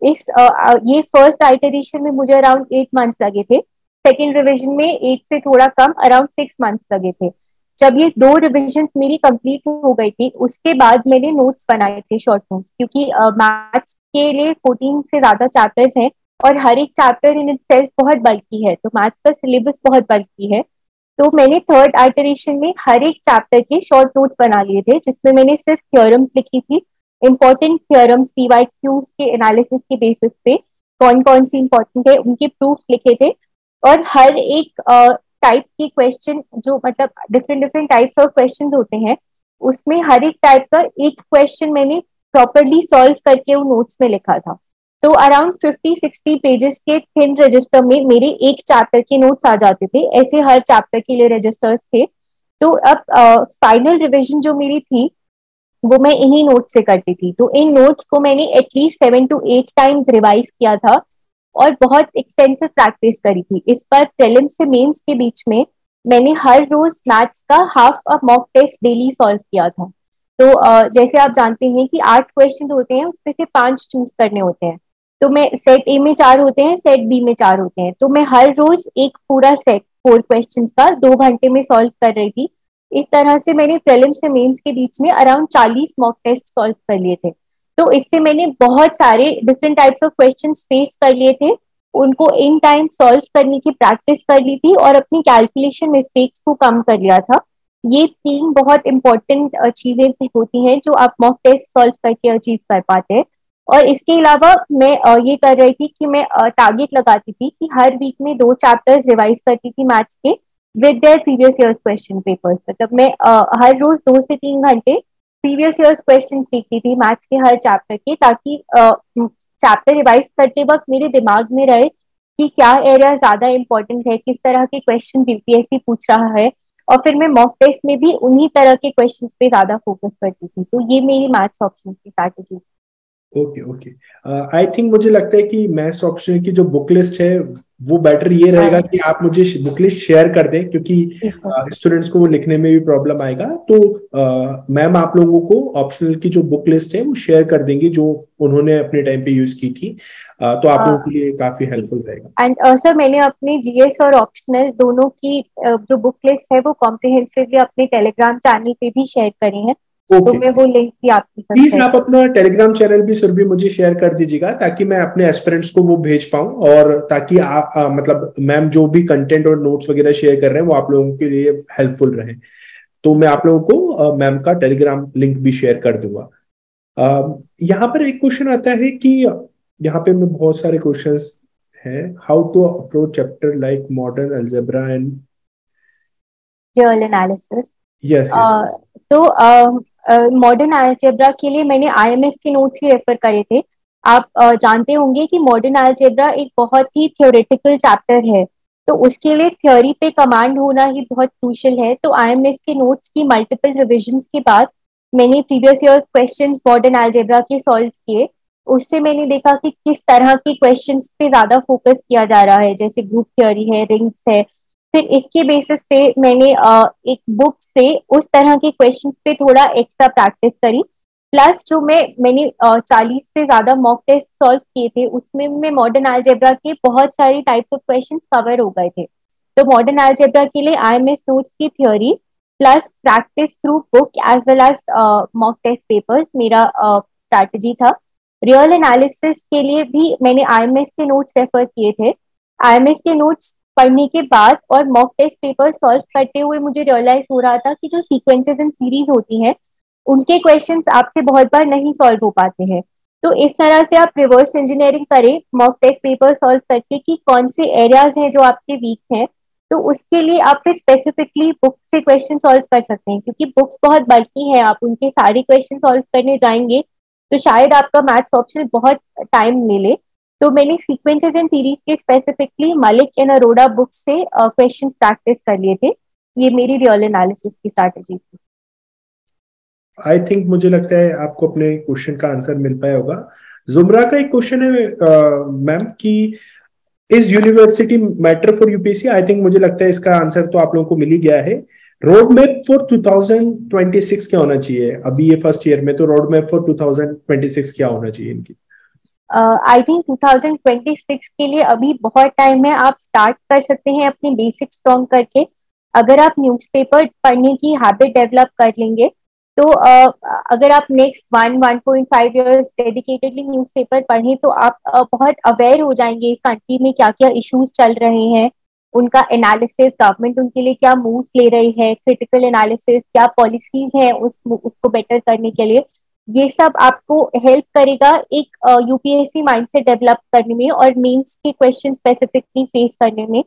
ये फर्स्ट आइटरेशन में मुझे अराउंड 8 मंथ्स लगे थे। सेकेंड रिविजन में 8 से थोड़ा कम अराउंड 6 मंथ्स लगे थे। जब ये 2 रिविजन मेरी कंप्लीट हो गई थी उसके बाद मैंने नोट्स बनाए थे, शॉर्ट नोट्स, क्योंकि मैथ्स के लिए 14 से ज्यादा चैप्टर्स हैं और हर एक चैप्टर इन इटसेल्फ बहुत बल्कि है, तो मैथ्स का सिलेबस बहुत बल्कि है। तो मैंने थर्ड आइटरेशन में हर एक चैप्टर के शॉर्ट नोट्स बना लिए थे जिसमें मैंने सिर्फ थ्योरम्स लिखी थी, इंपॉर्टेंट थ्योरम्स पीवाईक्यूज के एनालिसिस के बेसिस पे। कौन कौन सी इंपॉर्टेंट है उनके प्रूफ लिखे थे। और हर एक टाइप की क्वेश्चन, जो मतलब different different types of questions होते हैं, उसमें हर एक टाइप का एक क्वेश्चन मैंने प्रॉपरली सॉल्व करके वो नोट्स में लिखा था। तो अराउंड 50-60 पेजेस के थिन रजिस्टर में मेरे एक चैप्टर के नोट्स आ जाते थे। ऐसे हर चैप्टर के लिए रजिस्टर्स थे। तो अब फाइनल रिविजन जो मेरी थी वो मैं इन्हीं नोट्स से करती थी। तो इन नोट्स को मैंने एटलीस्ट 7 to 8 टाइम्स रिवाइज किया था और बहुत एक्सटेंसिव प्रैक्टिस करी थी। इस बार प्रीलिम्स से मेंस के बीच में मैंने हर रोज मैथ्स का half a mock test daily solve किया था। तो जैसे आप जानते हैं कि 8 क्वेश्चन होते हैं, उसमें से 5 चूज करने होते हैं। तो मैं सेट ए में 4 होते हैं, सेट बी में 4 होते हैं। तो मैं हर रोज एक पूरा सेट 4 क्वेश्चन का 2 घंटे में सॉल्व कर रही थी। इस तरह से मैंने प्रीलिम्स से मेंस के बीच में अराउंड 40 मॉक टेस्ट सॉल्व कर लिए थे। तो इससे मैंने बहुत सारे different types of questions face कर लिए थे, उनको इन टाइम सॉल्व करने की प्रैक्टिस कर ली थी और अपनी कैलकुलेशन मिस्टेक्स को कम कर लिया था। ये 3 बहुत इंपॉर्टेंट चीजें होती हैं जो आप मॉक टेस्ट सॉल्व करके अचीव कर पाते हैं। और इसके अलावा मैं ये कर रही थी कि मैं टारगेट लगाती थी कि हर वीक में 2 चैप्टर्स रिवाइज करती थी मैथ्स के with their previous years question papers. मतलब मैं हर रोज 2 से 3 घंटे प्रीवियस ईयर्स क्वेश्चन सीखती थी मैथ्स के हर चैप्टर के, ताकि चैप्टर रिवाइज करते वक्त मेरे दिमाग में रहे कि क्या एरिया ज्यादा इंपॉर्टेंट है, किस तरह के क्वेश्चन यूपीएससी पूछ रहा है। और फिर मैं मॉक टेस्ट में भी उन्हीं तरह के क्वेश्चंस पे ज्यादा फोकस करती थी। तो ये मेरी मैथ्स ऑप्शन की strategy. Okay okay. I think मुझे लगता है कि मैथ्स ऑप्शन की जो बुक लिस्ट है वो बेटर ये रहेगा कि आप मुझे बुक लिस्ट शेयर कर दें, क्योंकि स्टूडेंट्स को वो लिखने में भी प्रॉब्लम आएगा। तो मैम आप लोगों को ऑप्शनल की जो बुक लिस्ट है वो शेयर कर देंगे जो उन्होंने अपने टाइम पे यूज की थी। तो आप लोगों के लिए काफी हेल्पफुल रहेगा। एंड सर मैंने अपने जीएस और ऑप्शनल दोनों की जो बुक लिस्ट है वो कॉम्प्रिहेंसिवली अपने टेलीग्राम चैनल पे भी शेयर करी है। तो मैं वो लिंक भी आपके साथ प्लीज आप अपना टेलीग्राम चैनल भी सुरभि मुझे शेयर कर दीजिएगा, ताकि मैं अपने एस्पिरेंट्स को वो भेज पाऊं, और ताकि आप मतलब मैम जो भी कंटेंट और नोट्स वगैरह शेयर कर रहे हैं वो आप लोगों के लिए हेल्पफुल रहे। तो मैं आप लोगों को मैम का टेलीग्राम लिंक भी शेयर कर दूंगा। यहाँ पर एक क्वेश्चन आता है कि यहाँ पे मैं बहुत सारे क्वेश्चंस हैं। How to approach chapter like modern algebra and real analysis. Yes yes. तो मॉडर्न अलजेब्रा के लिए मैंने आईएमएस के नोट्स ही रेफर करे थे। आप जानते होंगे कि मॉडर्न अलजेब्रा एक बहुत ही थ्योरेटिकल चैप्टर है, तो उसके लिए थ्योरी पे कमांड होना ही बहुत क्रूशियल है। तो आईएमएस के नोट्स की मल्टीपल रिविजन्स के बाद मैंने previous year questions modern algebra के सॉल्व किए। उससे मैंने देखा कि किस तरह के क्वेश्चंस पे ज्यादा फोकस किया जा रहा है, जैसे ग्रुप थ्योरी है, रिंग्स है। फिर इसके बेसिस पे मैंने एक बुक से उस तरह के क्वेश्चंस पे थोड़ा एक्स्ट्रा प्रैक्टिस करी। प्लस जो मैंने 40 से ज्यादा मॉक टेस्ट सॉल्व किए थे, उसमें मैं मॉडर्न अलजेब्रा के बहुत सारी टाइप्स ऑफ क्वेश्चंस कवर हो गए थे। तो मॉडर्न अलजेब्रा के लिए आईएमएस नोट्स की theory plus practice through book as well as mock test papers मेरा स्ट्रैटेजी था। रियल एनालिसिस के लिए भी मैंने आईएमएस के नोट्स रेफर किए थे। आईएमएस के नोट्स पढ़ने के बाद और मॉक टेस्ट पेपर सॉल्व करते हुए मुझे रियलाइज हो रहा था कि जो सीक्वेंसेस एंड सीरीज होती हैं उनके क्वेश्चंस आपसे बहुत बार नहीं सॉल्व हो पाते हैं। तो इस तरह से आप रिवर्स इंजीनियरिंग करें मॉक टेस्ट पेपर सॉल्व करके कि कौन से एरियाज हैं जो आपके वीक हैं। तो उसके लिए आप फिर स्पेसिफिकली बुक से क्वेश्चन सॉल्व कर सकते हैं, क्योंकि बुक्स बहुत बल्कि हैं, आप उनके सारे क्वेश्चन सॉल्व करने जाएंगे तो शायद आपका मैथ्स ऑप्शन बहुत टाइम ले ले। तो मैंने सीक्वेंसेस एंड सीरीज के specifically Malik and Arora book से क्वेश्चंस प्रैक्टिस कर लिए थे। ये मेरी रियल एनालिसिस की स्ट्रैटेजी थी। आई थिंक मुझे लगता है आपको अपने क्वेश्चन का आंसर मिल पाया होगा। जुमरा का एक क्वेश्चन है मैम कि is university matter for UPSC. I think मुझे लगता है इसका आंसर तो आप लोगों को मिल ही गया है। रोड मैप फॉर 2026 क्या होना चाहिए? अभी ये फर्स्ट ईयर में, तो रोड मैप फॉर 2026 क्या होना चाहिए इनकी? आई थिंक 2026 के लिए अभी बहुत टाइम है। आप स्टार्ट कर सकते हैं अपने बेसिक स्ट्रॉन्ग करके। अगर आप न्यूज़पेपर पढ़ने की हैबिट डेवलप कर लेंगे तो अगर आप नेक्स्ट 1.5 ईयर्स डेडिकेटेडली न्यूज़पेपर पढ़ें तो आप बहुत अवेयर हो जाएंगे कंट्री में क्या क्या इश्यूज चल रहे हैं, उनका एनालिसिस, गवर्नमेंट उनके लिए क्या मूव्स ले रही है, क्रिटिकल एनालिसिस, क्या पॉलिसीज हैं उसको बेटर करने के लिए। ये सब आपको हेल्प करेगा एक यूपीएससी माइंडसेट डेवलप करने में और मेंस के क्वेश्चन स्पेसिफिकली फेस करने में।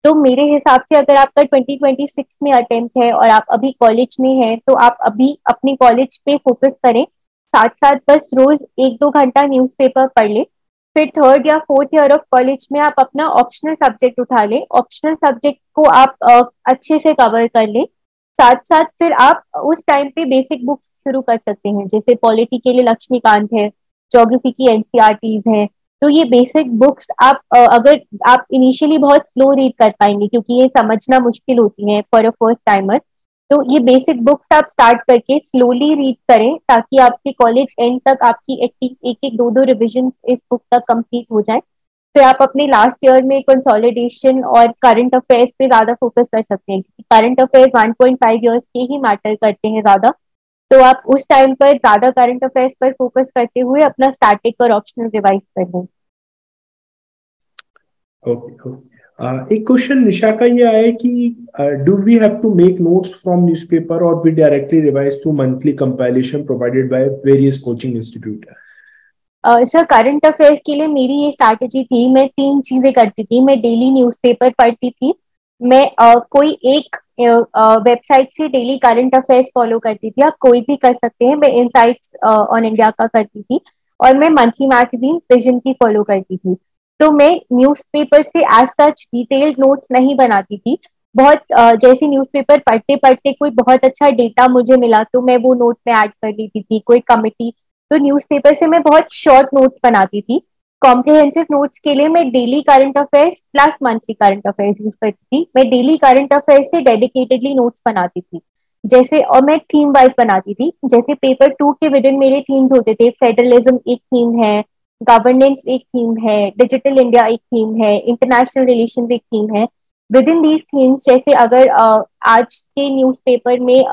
तो मेरे हिसाब से अगर आपका 2026 में अटेम्प्ट है और आप अभी कॉलेज में हैं तो आप अभी अपने कॉलेज पे फोकस करें, साथ साथ बस रोज 1-2 घंटा न्यूज़पेपर पढ़ ले। फिर थर्ड या फोर्थ ईयर ऑफ कॉलेज में आप अपना ऑप्शनल सब्जेक्ट उठा लें, ऑप्शनल सब्जेक्ट को आप अच्छे से कवर कर लें। साथ साथ फिर आप उस टाइम पे बेसिक बुक्स शुरू कर सकते हैं, जैसे पॉलिटी के लिए लक्ष्मीकांत है, ज्योग्राफी की एनसीईआरटीज हैं। तो ये बेसिक बुक्स आप अगर आप इनिशियली बहुत स्लो रीड कर पाएंगे क्योंकि ये समझना मुश्किल होती है फॉर अ फर्स्ट टाइमर, तो ये बेसिक बुक्स आप स्टार्ट करके स्लोली रीड करें ताकि आपके कॉलेज एंड तक आपकी एटलीस्ट एक एक दो दो रिविजन इस बुक तक कंप्लीट हो जाए। फिर आप अपने लास्ट ईयर में कंसोलिडेशन और करंट अफेयर्स पे ज्यादा फोकस कर सकते हैं क्योंकि करंट अफेयर्स 1.5 ईयर्स के ही मैटर करते हैं ज्यादा। तो आप उस टाइम पर ज्यादा करंट अफेयर्स पर फोकस करते हुए अपना स्टैटिक और ऑप्शनल रिवाइज कर लें। Okay okay. एक क्वेश्चन निशा का ये आया है कि do we have to make notes from newspaper और we directly revise through monthly compilation provided by various coaching institute? Sir current affairs के लिए मेरी ये स्ट्रैटेजी थी, मैं 3 चीजें करती थी। मैं डेली न्यूज़पेपर पढ़ती थी, मैं कोई एक वेबसाइट से डेली करंट अफेयर्स फॉलो करती थी, आप कोई भी कर सकते हैं, मैं इनसाइट्स ऑन इंडिया का करती थी। और मैं मंथली मैगजीन विजन की फॉलो करती थी। तो मैं न्यूज़पेपर से एज सच डिटेल्ड नोट्स नहीं बनाती थी। बहुत जैसे न्यूज़पेपर पढ़ते पढ़ते कोई बहुत अच्छा डेटा मुझे मिला तो मैं वो नोट में ऐड कर लेती थी, कोई कमिटी। तो न्यूज़पेपर से मैं बहुत शॉर्ट नोट्स बनाती थी। कॉम्प्रिहेंसिव नोट्स के लिए मैं daily current affairs plus monthly current affairs use करती थी। मैं डेली करंट अफेयर्स से डेडिकेटेडली नोट्स बनाती थी, जैसे और मैं थीम वाइज बनाती थी। जैसे पेपर 2 के विद इन मेरे थीम्स होते थे, फेडरलिज्म एक थीम है, गवर्नेंस एक थीम है, डिजिटल इंडिया एक थीम है, इंटरनेशनल रिलेशन एक थीम है। विद इन दीज थीम्स, जैसे अगर आज के न्यूज़पेपर में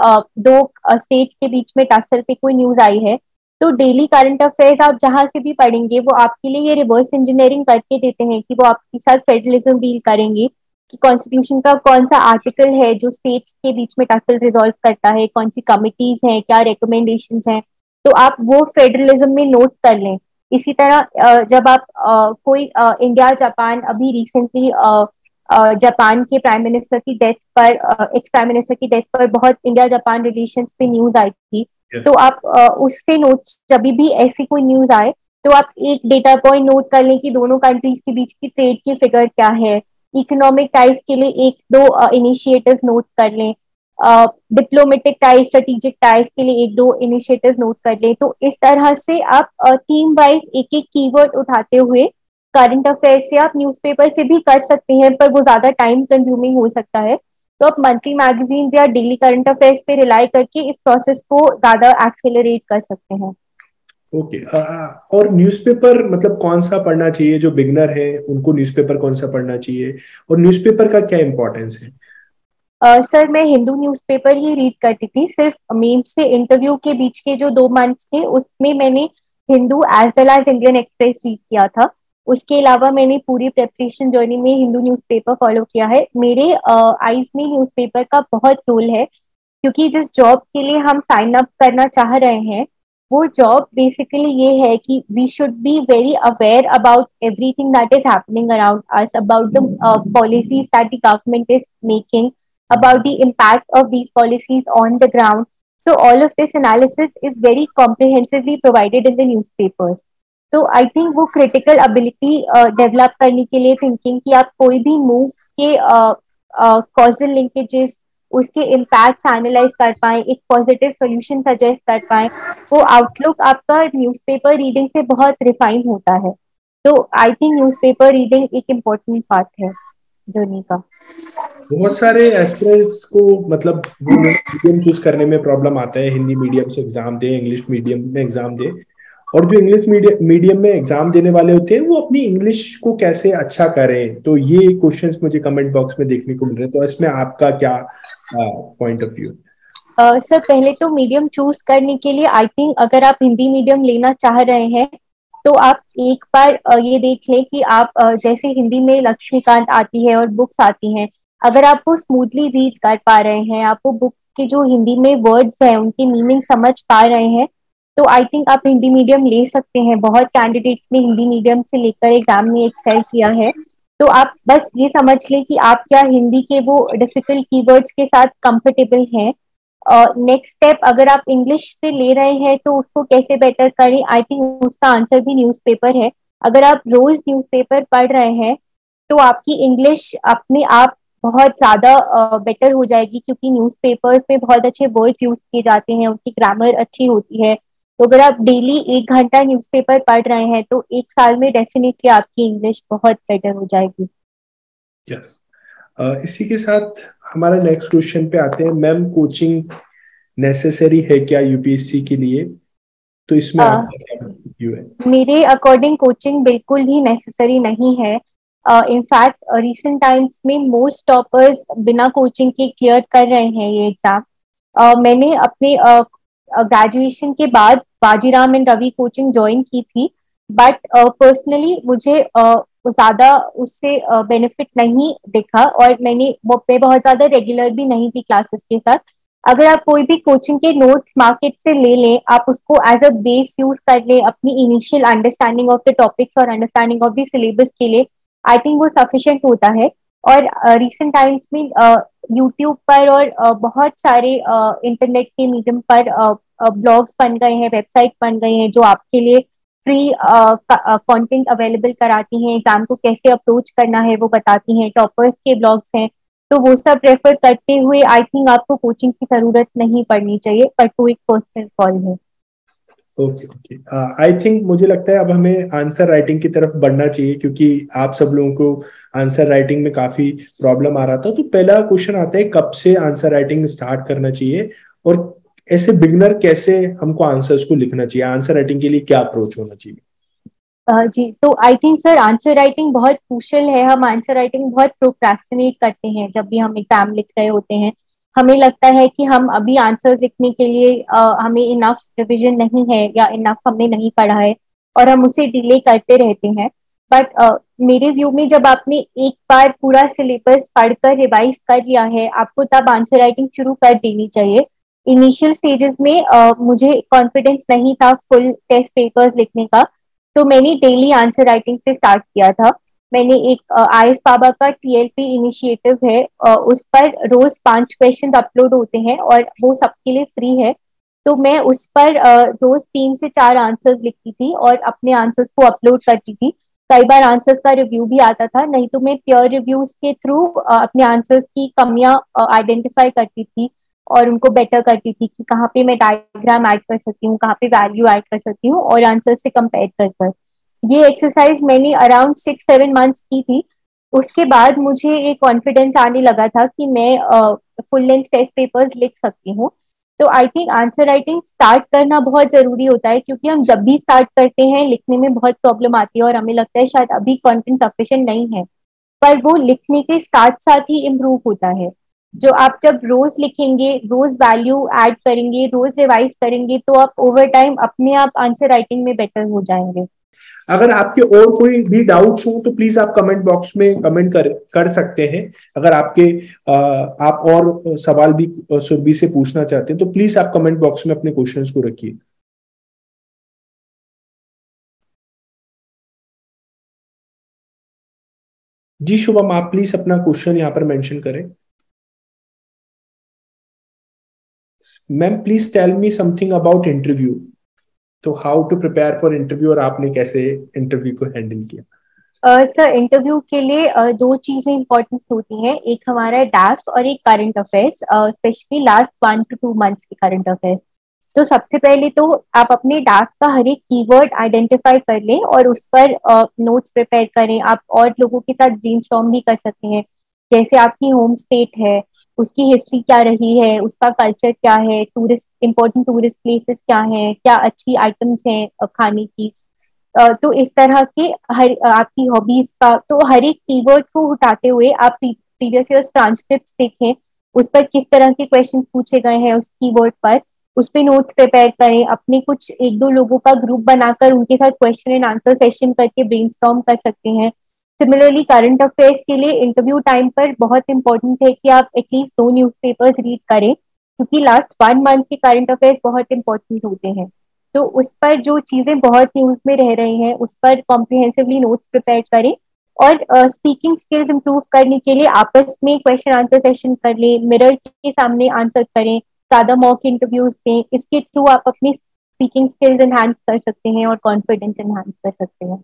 दो स्टेट्स के बीच में टसल पे कोई न्यूज आई है, तो डेली करंट अफेयर्स आप जहां से भी पढ़ेंगे वो आपके लिए ये रिवर्स इंजीनियरिंग करके देते हैं कि वो आपके साथ फेडरलिज्म डील करेंगे कि कॉन्स्टिट्यूशन का कौन सा आर्टिकल है जो स्टेट्स के बीच में टसल रिजॉल्व करता है, कौन सी कमिटीज हैं, क्या रिकमेंडेशंस हैं। तो आप वो फेडरलिज्म में नोट कर लें। इसी तरह जब आप कोई इंडिया जापान, अभी रिसेंटली जापान के प्राइम मिनिस्टर की डेथ पर, एक्स प्राइम मिनिस्टर की डेथ पर बहुत इंडिया जापान रिलेशंस पे न्यूज आई थी। तो आप उससे नोट, जब भी ऐसी कोई न्यूज आए तो आप एक डेटा पॉइंट नोट कर लें कि दोनों कंट्रीज के बीच की ट्रेड की फिगर क्या है। इकोनॉमिक टाइज के लिए एक दो इनिशिएटिव्स नोट कर लें, डिप्लोमेटिक टाइज, स्ट्रेटेजिक टाइज के लिए एक दो इनिशिएटिव नोट कर लें। तो इस तरह से आप टीम वाइज एक एक कीवर्ड उठाते हुए करंट अफेयर से आप न्यूज़पेपर से भी कर सकते हैं, पर वो ज्यादा टाइम कंज्यूमिंग हो सकता है। तो आप मंथली मैगजीन या डेली करंट अफेयर्स पे रिलाई करके इस प्रोसेस को ज्यादा एक्सेलरेट कर सकते हैं। ओके। और न्यूज़पेपर मतलब कौन सा पढ़ना चाहिए? जो बिगनर है उनको न्यूज़पेपर कौन सा पढ़ना चाहिए और न्यूज़पेपर का क्या इंपॉर्टेंस है? सर मैं हिंदू न्यूज़पेपर ही रीड करती थी। सिर्फ मेंस से इंटरव्यू के बीच के जो 2 मंथ्स थे उसमें मैंने Hindu as well as Indian Express read किया था। उसके अलावा मैंने पूरी प्रेपरेशन जर्नी में हिंदू न्यूज़पेपर फॉलो किया है। मेरे आईज में न्यूज़पेपर का बहुत रोल है क्योंकि जिस जॉब के लिए हम साइन अप करना चाह रहे हैं वो जॉब बेसिकली ये है कि we should be very aware about everything that is happening around us, about the policies that the government is making, about the impact of these policies on the ground. So all of this analysis is very comprehensively provided in the newspapers. तो I think वो critical ability develop करने के लिए thinking कि आप कोई भी move के कॉजल लिंकेजेस, उसके इम्पैक्ट्स एनालाइज कर पाए, एक पॉजिटिव सोल्यूशन सजेस्ट कर पाए, वो आउटलुक आपका न्यूज़पेपर रीडिंग से बहुत रिफाइन होता है। तो आई थिंक न्यूज़पेपर रीडिंग एक इम्पोर्टेंट पार्ट है जर्नी का। बहुत सारे एस्पिरेंट्स को मतलब वो मीडियम चूज करने में प्रॉब्लम आता है, हिंदी मीडियम से एग्जाम दे, इंग्लिश मीडियम में एग्जाम दे। और जो इंग्लिश मीडियम में एग्जाम देने वाले होते हैं वो अपनी इंग्लिश को कैसे अच्छा करें, तो ये क्वेश्चंस मुझे कमेंट बॉक्स में देखने को मिल रहे हैं। तो इसमें आपका क्या पॉइंट ऑफ व्यू? सर पहले तो मीडियम चूज करने के लिए आई थिंक अगर आप हिंदी मीडियम लेना चाह रहे हैं तो आप एक बार ये देख लें कि आप जैसे हिंदी में लक्ष्मीकांत आती है और बुक्स आती हैं, अगर आप वो स्मूथली रीड कर पा रहे हैं, आप वो बुक्स के जो हिंदी में वर्ड्स हैं उनकी मीनिंग समझ पा रहे हैं, तो आई थिंक आप हिंदी मीडियम ले सकते हैं। बहुत कैंडिडेट्स ने हिंदी मीडियम से लेकर एग्जाम में एक्सेल किया है। तो आप बस ये समझ लें कि आप क्या हिंदी के वो डिफिकल्ट कीवर्ड्स के साथ कंफर्टेबल हैं। नेक्स्ट स्टेप, अगर आप इंग्लिश से ले रहे हैं तो उसको कैसे बेटर करें, आई थिंक उसका आंसर भी न्यूज़पेपर है। अगर आप रोज न्यूज़पेपर पढ़ रहे हैं तो आपकी इंग्लिश अपने आप बहुत ज्यादा बेटर हो जाएगी, क्योंकि न्यूज़पेपर्स में बहुत अच्छे वर्ड्स यूज किए जाते हैं, उनकी ग्रामर अच्छी होती है। तो अगर आप डेली 1 घंटा न्यूज़पेपर पढ़ रहे हैं तो 1 साल में डेफिनेटली आपकी इंग्लिश बहुत बेटर हो जाएगी। यस। इसी के साथ हमारा नेक्स्ट क्वेश्चन पे आते हैं। मैम, कोचिंग नेसेसरी है क्या यूपीएससी के लिए? तो इसमें आपका क्या व्यू है? मेरे अकॉर्डिंग कोचिंग बिल्कुल भी नेसेसरी नहीं है। इनफैक्ट रिसेंट टाइम्स में मोस्ट टॉपर्स बिना कोचिंग के क्लियर कर रहे हैं ये एग्जाम। मैंने अपने ग्रेजुएशन के बाद Bajiram and Ravi coaching join की थी, बट पर्सनली मुझे ज्यादा उससे बेनिफिट नहीं दिखा, और मैं बहुत ज्यादा रेगुलर भी नहीं थी क्लासेस के साथ। अगर आप कोई भी कोचिंग के नोट्स मार्केट से ले लें, आप उसको एज अ बेस यूज कर लें अपनी initial understanding of the topics और अंडरस्टैंडिंग ऑफ द सिलेबस के लिए, आई थिंक वो सफिशिएंट होता है। और रिसेंट टाइम्स में यूट्यूब पर और बहुत सारे इंटरनेट के मीडियम पर ब्लॉग्स बन गए हैं, वेबसाइट बन गई हैं जो आपके लिए फ्री कंटेंट अवेलेबल कराती हैं, एग्जाम को कैसे अप्रोच करना है वो बताती हैं, टॉपर्स के ब्लॉग्स हैं। तो वो सब रेफर करते हुए आई थिंक आपको कोचिंग की जरूरत नहीं पड़नी चाहिए, बट वो एक पर्सनल कॉल है। Okay okay. आई थिंक मुझे लगता है अब हमें आंसर राइटिंग की तरफ बढ़ना चाहिए, क्योंकि आप सब लोगों को आंसर राइटिंग में काफी प्रॉब्लम आ रहा था। तो पहला क्वेश्चन आता है, कब से आंसर राइटिंग स्टार्ट करना चाहिए, और ऐसे बिगनर कैसे हमको आंसर्स को लिखना चाहिए? आंसर राइटिंग के लिए क्या अप्रोच होना चाहिए? जी, तो I think sir answer writing बहुत क्रूशियल है। हम आंसर राइटिंग बहुत प्रोक्रेस्टिनेट करते हैं जब भी हम एग्जाम लिख रहे होते हैं। हमें लगता है कि हम अभी आंसर्स लिखने के लिए हमें इनफ रिविजन नहीं है या इनफ हमने नहीं पढ़ा है, और हम उसे डिले करते रहते हैं। बट मेरे व्यू में जब आपने एक बार पूरा सिलेबस पढ़कर रिवाइज कर लिया है, आपको तब आंसर राइटिंग शुरू कर देनी चाहिए। इनिशियल स्टेजेस में मुझे कॉन्फिडेंस नहीं था फुल टेस्ट पेपर्स लिखने का, तो मैंने डेली आंसर राइटिंग से स्टार्ट किया था। मैंने एक आईएएस बाबा का टीएलपी इनिशिएटिव है, उस पर रोज 5 क्वेश्चन अपलोड होते हैं और वो सबके लिए फ्री है। तो मैं उस पर रोज 3 से 4 आंसर्स लिखती थी और अपने आंसर्स को अपलोड करती थी। कई बार आंसर्स का रिव्यू भी आता था, नहीं तो मैं पेयर रिव्यूज के थ्रू अपने आंसर्स की कमियां आइडेंटिफाई करती थी और उनको बेटर करती थी कि कहाँ पे मैं डायग्राम ऐड कर सकती हूँ, कहाँ पे वैल्यू ऐड कर सकती हूँ, और आंसर से कंपेयर कर कर। ये एक्सरसाइज मैंने अराउंड 6-7 मंथ्स की थी। उसके बाद मुझे एक कॉन्फिडेंस आने लगा था कि मैं फुल लेंथ टेस्ट पेपर्स लिख सकती हूँ। तो I think answer writing start करना बहुत जरूरी होता है, क्योंकि हम जब भी स्टार्ट करते हैं लिखने में बहुत प्रॉब्लम आती है और हमें लगता है शायद अभी कंटेंट सफिशिएंट नहीं है, पर वो लिखने के साथ साथ ही इम्प्रूव होता है। जो आप जब रोज लिखेंगे, रोज वैल्यू ऐड करेंगे, रोज रिवाइज करेंगे, तो आप ओवर टाइम अपने आप आंसर राइटिंग में बेटर हो जाएंगे। अगर आपके और कोई भी डाउट्स हो तो प्लीज आप कमेंट बॉक्स में कमेंट कर सकते हैं। अगर आपके आप और सवाल भी सुरभि से पूछना चाहते हैं तो प्लीज आप कमेंट बॉक्स में अपने क्वेश्चंस को रखिए। जी शुभम, आप प्लीज अपना क्वेश्चन यहाँ पर मेंशन करें। Ma'am, please tell me something about interview. तो how to prepare for interview, और आपने कैसे इंटरव्यू को हैंडल किया? सर इंटरव्यू के लिए 2 चीजें इंपॉर्टेंट होती हैं, एक हमारा डैफ और एक current affairs, specially last 1 to 2 months के करंट अफेयर्स। तो सबसे पहले तो आप अपने डैफ का हर एक कीवर्ड आइडेंटिफाई कर लें और उस पर नोट्स प्रिपेयर करें। आप और लोगों के साथ ब्रेनस्टॉर्म भी कर सकते हैं, जैसे आपकी होम स्टेट है, उसकी हिस्ट्री क्या रही है, उसका कल्चर क्या है, टूरिस्ट इंपॉर्टेंट टूरिस्ट प्लेसेस क्या हैं, क्या अच्छी आइटम्स हैं खाने की। तो इस तरह के हर आपकी हॉबीज का, तो हर एक कीवर्ड को उठाते हुए आप प्रीवियस ईयर ट्रांसक्रिप्ट देखें, उस पर किस तरह के क्वेश्चंस पूछे गए हैं उस कीवर्ड पर, उस पे नोट्स प्रिपेयर करें। अपने कुछ 1-2 लोगों का ग्रुप बनाकर उनके साथ क्वेश्चन एंड आंसर सेशन करके ब्रेनस्टॉर्म कर सकते हैं। सिमिलरली करंट अफेयर्स के लिए इंटरव्यू टाइम पर बहुत इंपॉर्टेंट है कि आप एटलीस्ट 2 न्यूज़पेपर्स रीड करें, क्योंकि लास्ट 1 मंथ के करंट अफेयर्स बहुत इंपॉर्टेंट होते हैं। तो उस पर जो चीजें बहुत न्यूज में रह रही हैं उस पर कॉम्प्रिहेंसिवली नोट्स प्रिपेयर करें। और स्पीकिंग स्किल्स इंप्रूव करने के लिए आपस में क्वेश्चन आंसर सेशन कर लें, मिरर के सामने आंसर करें, ज्यादा मॉक इंटरव्यूज दें। इसके थ्रू आप अपनी स्पीकिंग स्किल्स एनहांस कर सकते हैं और कॉन्फिडेंस एनहांस कर सकते हैं।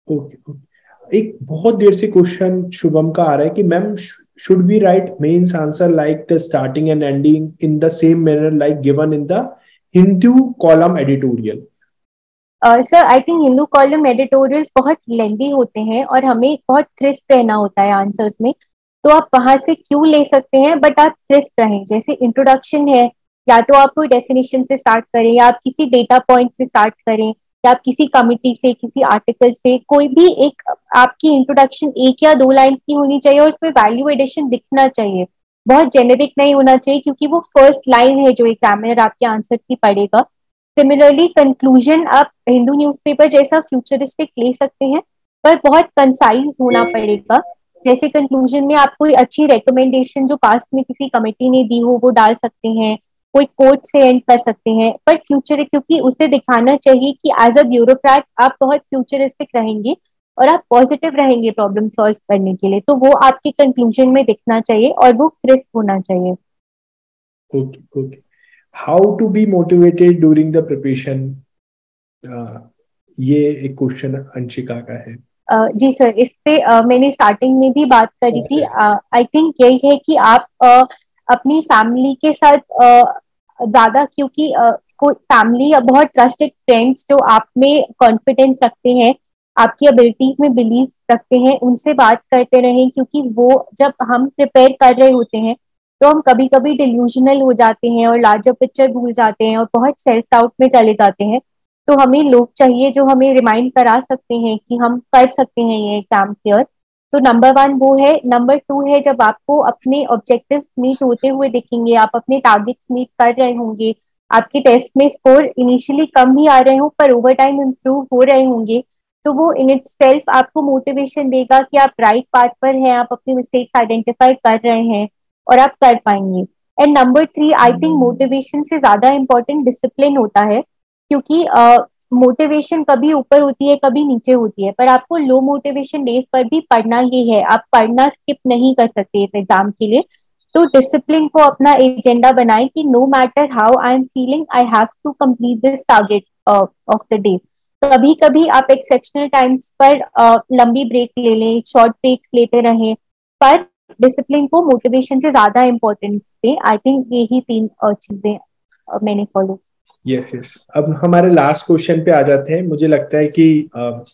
Okay okay. एक बहुत देर से क्वेश्चन शुभम का आ रहा है कि ma'am should we write mains answer like the starting and ending in the same manner like given in the Hindu column editorial? Sir I think Hindu column editorials बहुत लेंदी होते हैं और हमें बहुत क्रिस्प रहना होता है आंसर्स में। तो आप वहां से क्यों ले सकते हैं, बट आप क्रिस्प रहें। जैसे इंट्रोडक्शन है, या तो आप कोई डेफिनेशन से स्टार्ट करें, या आप किसी डेटा पॉइंट से स्टार्ट करें, या आप किसी कमिटी से, किसी आर्टिकल से, कोई भी एक आपकी इंट्रोडक्शन 1 या 2 लाइन की होनी चाहिए और उसमें वैल्यू एडिशन दिखना चाहिए। बहुत जेनेरिक नहीं होना चाहिए, क्योंकि वो फर्स्ट लाइन है जो एग्जामिनर आपके आंसर की पढ़ेगा। सिमिलरली कंक्लूजन आप हिंदू न्यूज़पेपर जैसा फ्यूचरिस्टिक ले सकते हैं, पर बहुत कंसाइज होना पड़ेगा। जैसे कंक्लूजन में आप कोई अच्छी रिकमेंडेशन जो पास में किसी कमेटी ने दी हो वो डाल सकते हैं, कोई कोट से एंड कर सकते हैं, पर फ्यूचर, क्योंकि उसे दिखाना चाहिए कि एज अ ब्यूरोक्रेट आप बहुत फ्यूचरिस्टिक रहेंगे और आप पॉजिटिव रहेंगे प्रॉब्लम सॉल्व करने के लिए। तो वो आपके कंक्लूजन में दिखना चाहिए और वो क्रिस्प होना चाहिए। Okay okay. How to be motivated during the preparation? ये एक क्वेश्चन अंशिका का है। जी सर, इस पे मैंने स्टार्टिंग में भी बात करी थी। Yes. आई थिंक यही है कि आप अपनी फैमिली के साथ ज्यादा, क्योंकि कोई फैमिली या बहुत ट्रस्टेड फ्रेंड्स जो आप में कॉन्फिडेंस रखते हैं, आपकी एबिलिटीज में बिलीव रखते हैं, उनसे बात करते रहें। क्योंकि वो जब हम प्रिपेयर कर रहे होते हैं तो हम कभी कभी डिल्यूजनल हो जाते हैं और लार्जर पिक्चर भूल जाते हैं और बहुत सेल्फ डाउट में चले जाते हैं। तो हमें लोग चाहिए जो हमें रिमाइंड करा सकते हैं कि हम कर सकते हैं ये एग्जाम क्लियर। तो नंबर 1 वो है। नंबर 2 है, जब आपको अपने ऑब्जेक्टिव्स मीट होते हुए दिखेंगे, आप अपने टारगेट्स मीट कर रहे होंगे, आपके टेस्ट में स्कोर इनिशियली कम भी आ रहे हो पर ओवर टाइम इम्प्रूव हो रहे होंगे, तो वो इन इट सेल्फ आपको मोटिवेशन देगा कि आप राइट पाथ पर हैं, आप अपनी मिस्टेक्स आइडेंटिफाई कर रहे हैं और आप कर पाएंगे। And number 3, I think motivation से ज्यादा इंपॉर्टेंट डिसिप्लिन होता है। क्योंकि मोटिवेशन कभी ऊपर होती है कभी नीचे होती है, पर आपको लो मोटिवेशन डेज पर भी पढ़ना ही है। आप पढ़ना स्किप नहीं कर सकते इस एग्जाम के लिए। तो डिसिप्लिन को अपना एजेंडा बनाए कि no matter how I am feeling, I have to complete this target of the day. कभी कभी आप एक्सेप्शनल टाइम्स पर लंबी ब्रेक ले लें, शॉर्ट ब्रेक्स लेते रहें, पर डिसिप्लिन को मोटिवेशन से ज्यादा इम्पोर्टेंस दें। आई थिंक यही 3 चीजें मैंने फॉलो। Yes yes. अब हमारे लास्ट क्वेश्चन पे आ जाते हैं। मुझे लगता है कि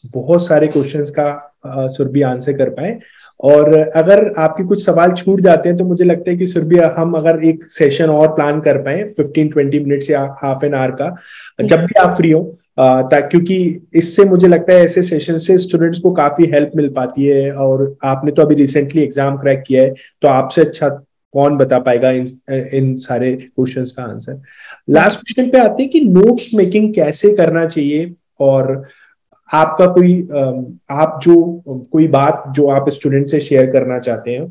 बहुत सारे क्वेश्चंस का सुरभि आंसर कर पाए, और अगर आपके कुछ सवाल छूट जाते हैं तो मुझे लगता है कि सुरभि हम अगर एक सेशन और प्लान कर पाए 15-20 मिनट्स या हाफ एन आवर का, जब भी आप फ्री हो, क्योंकि इससे मुझे लगता है ऐसे सेशन से स्टूडेंट्स को काफी हेल्प मिल पाती है। और आपने तो अभी रिसेंटली एग्जाम क्रैक किया है, तो आपसे अच्छा कौन बता पाएगा इन सारे क्वेश्चंस का आंसर। लास्ट क्वेश्चन पे आते हैं कि नोट्स मेकिंग कैसे करना चाहिए, और आपका कोई आप जो कोई बात जो आप स्टूडेंट से शेयर करना चाहते हैं,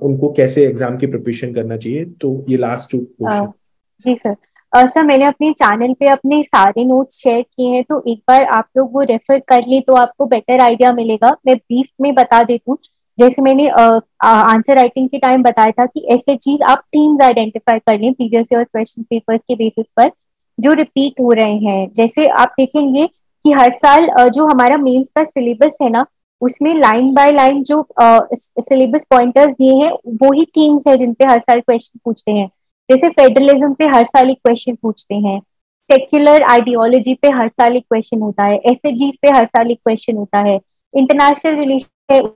उनको कैसे एग्जाम की प्रिपरेशन करना चाहिए। तो ये लास्ट 2 क्वेश्चन। जी सर। सर मैंने अपने चैनल पे अपने सारे नोट्स शेयर किए हैं, तो एक बार आप लोग वो रेफर कर लिए तो आपको बेटर आइडिया मिलेगा। मैं ब्रीफ में बता देती हूँ। जैसे मैंने आंसर राइटिंग के टाइम बताया था कि ऐसे चीज आप थीम्स आइडेंटिफाई कर लें प्रीवियस ईयर क्वेश्चन पेपर्स के बेसिस पर जो रिपीट हो रहे हैं। जैसे आप देखेंगे कि हर साल जो हमारा मेंस का सिलेबस है ना, उसमें लाइन बाय लाइन जो सिलेबस पॉइंटर्स दिए हैं वो ही थीम्स है जिन पे हर साल क्वेश्चन पूछते हैं। जैसे फेडरलिज्म पे हर साल एक क्वेश्चन पूछते हैं, सेक्युलर आइडियोलॉजी पे हर साल एक क्वेश्चन होता है, एसएचजी पे हर साल एक क्वेश्चन होता है, इंटरनेशनल रिलेशन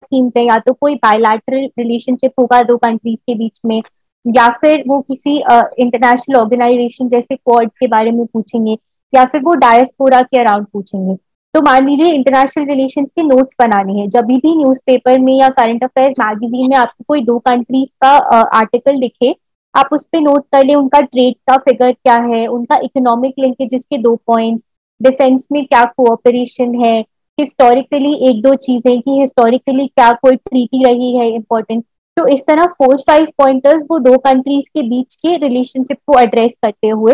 थीम्स है, या तो कोई बायलैटरल रिलेशनशिप होगा 2 कंट्रीज के बीच में, या फिर वो किसी इंटरनेशनल ऑर्गेनाइजेशन जैसे क्वाड के बारे में पूछेंगे, या फिर वो डायस्पोरा के अराउंड पूछेंगे। तो मान लीजिए इंटरनेशनल रिलेशंस के नोट्स बनाने हैं, जब भी न्यूज़पेपर में या करंट अफेयर्स मैगजीन में आपको कोई 2 कंट्रीज का आर्टिकल दिखे, आप उस पे नोट कर ले उनका ट्रेड का फिगर क्या है, उनका इकोनॉमिक लिंकेजेस के 2 पॉइंट्स, डिफेंस में क्या कोऑपरेशन है, हिस्टोरिकली 1-2 चीजें कि हिस्टोरिकली क्या कोई ट्रीटी रही है इंपॉर्टेंट। तो इस तरह 4-5 पॉइंटर्स वो 2 कंट्रीज के बीच के रिलेशनशिप को एड्रेस करते हुए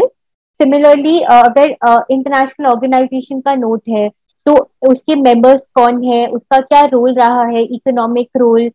सिमिलरली अगर इंटरनेशनल ऑर्गेनाइजेशन का नोट है तो उसके मेंबर्स कौन है, उसका क्या रोल रहा है, economic role,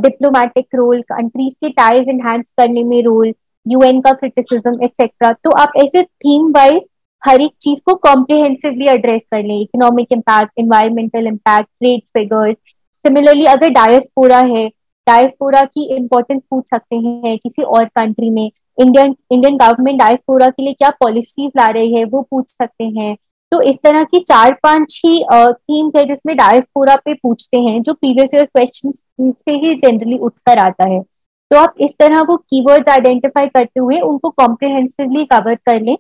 diplomatic role, countries के टाइज एनहांस करने में रोल, यूएन का क्रिटिसिज्म एक्सेट्रा। तो आप ऐसे थीम वाइज हर एक चीज को कॉम्प्रिहेंसिवली एड्रेस कर लें, economic impact, environmental impact, trade figures. Similarly अगर डायस्पोरा है, डायस्पोरा की इम्पोर्टेंस पूछ सकते हैं किसी और कंट्री में, इंडियन गवर्नमेंट डायस्पोरा के लिए क्या पॉलिसीज ला रही है वो पूछ सकते हैं। तो इस तरह की 4-5 ही थीम्स है जिसमें डायस्पोरा पे पूछते हैं, जो प्रीवियस ईयर क्वेश्चन से ही जनरली उठकर आता है। तो आप इस तरह वो कीवर्ड्स आइडेंटिफाई करते हुए उनको कॉम्प्रिहेंसिवली कवर कर लें।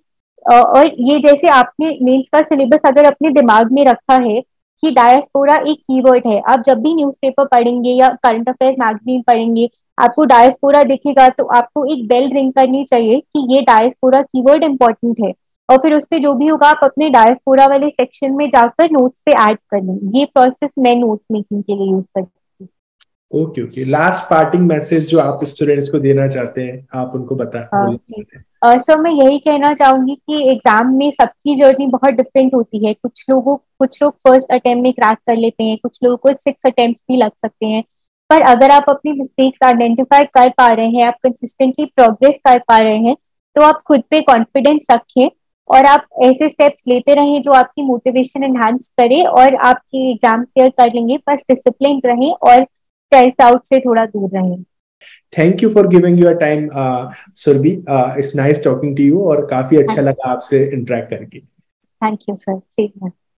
और ये जैसे आपने मेंस का सिलेबस अगर अपने दिमाग में रखा है कि डायस्पोरा एक कीवर्ड है, आप जब भी न्यूज़पेपर पढ़ेंगे या करंट अफेयर्स मैगजीन पढ़ेंगे, आपको डायस्पोरा दिखेगा तो आपको एक बेल रिंग करनी चाहिए कि ये डायस्पोरा कीवर्ड इंपॉर्टेंट है, और फिर उस पर जो भी होगा आप अपने डायस्पोरा वाले सेक्शन में जाकर नोट्स पे ऐड कर लें। ये प्रोसेस मैं नोट मेकिंग के लिए यूज करती हूँ। Okay okay, last parting message जो आप स्टूडेंट्स को देना चाहते हैं, आप उनको जी सर, मैं यही कहना चाहूंगी कि एग्जाम में सबकी जर्नी बहुत डिफरेंट होती है। कुछ लोग फर्स्ट अटेम्प्ट में क्रैक कर लेते हैं, कुछ लोगों को 6 अटेम्प्ट भी लग सकते हैं। पर अगर आप अपनी मिस्टेक्स आइडेंटिफाई कर पा रहे हैं, आप कंसिस्टेंटली प्रोग्रेस कर पा रहे हैं, तो आप खुद पे कॉन्फिडेंस रखें और आप ऐसे स्टेप्स लेते रहें जो आपकी मोटिवेशन एनहांस करे और आपके एग्जाम क्लियर कर लेंगे। बस डिसिप्लिन रहें और सेल्फ डाउट से थोड़ा दूर रहें। Thank you for giving your time Surabhi, it's nice talking to you, और काफी अच्छा लगा आपसे इंटरेक्ट करके। Thank you sir.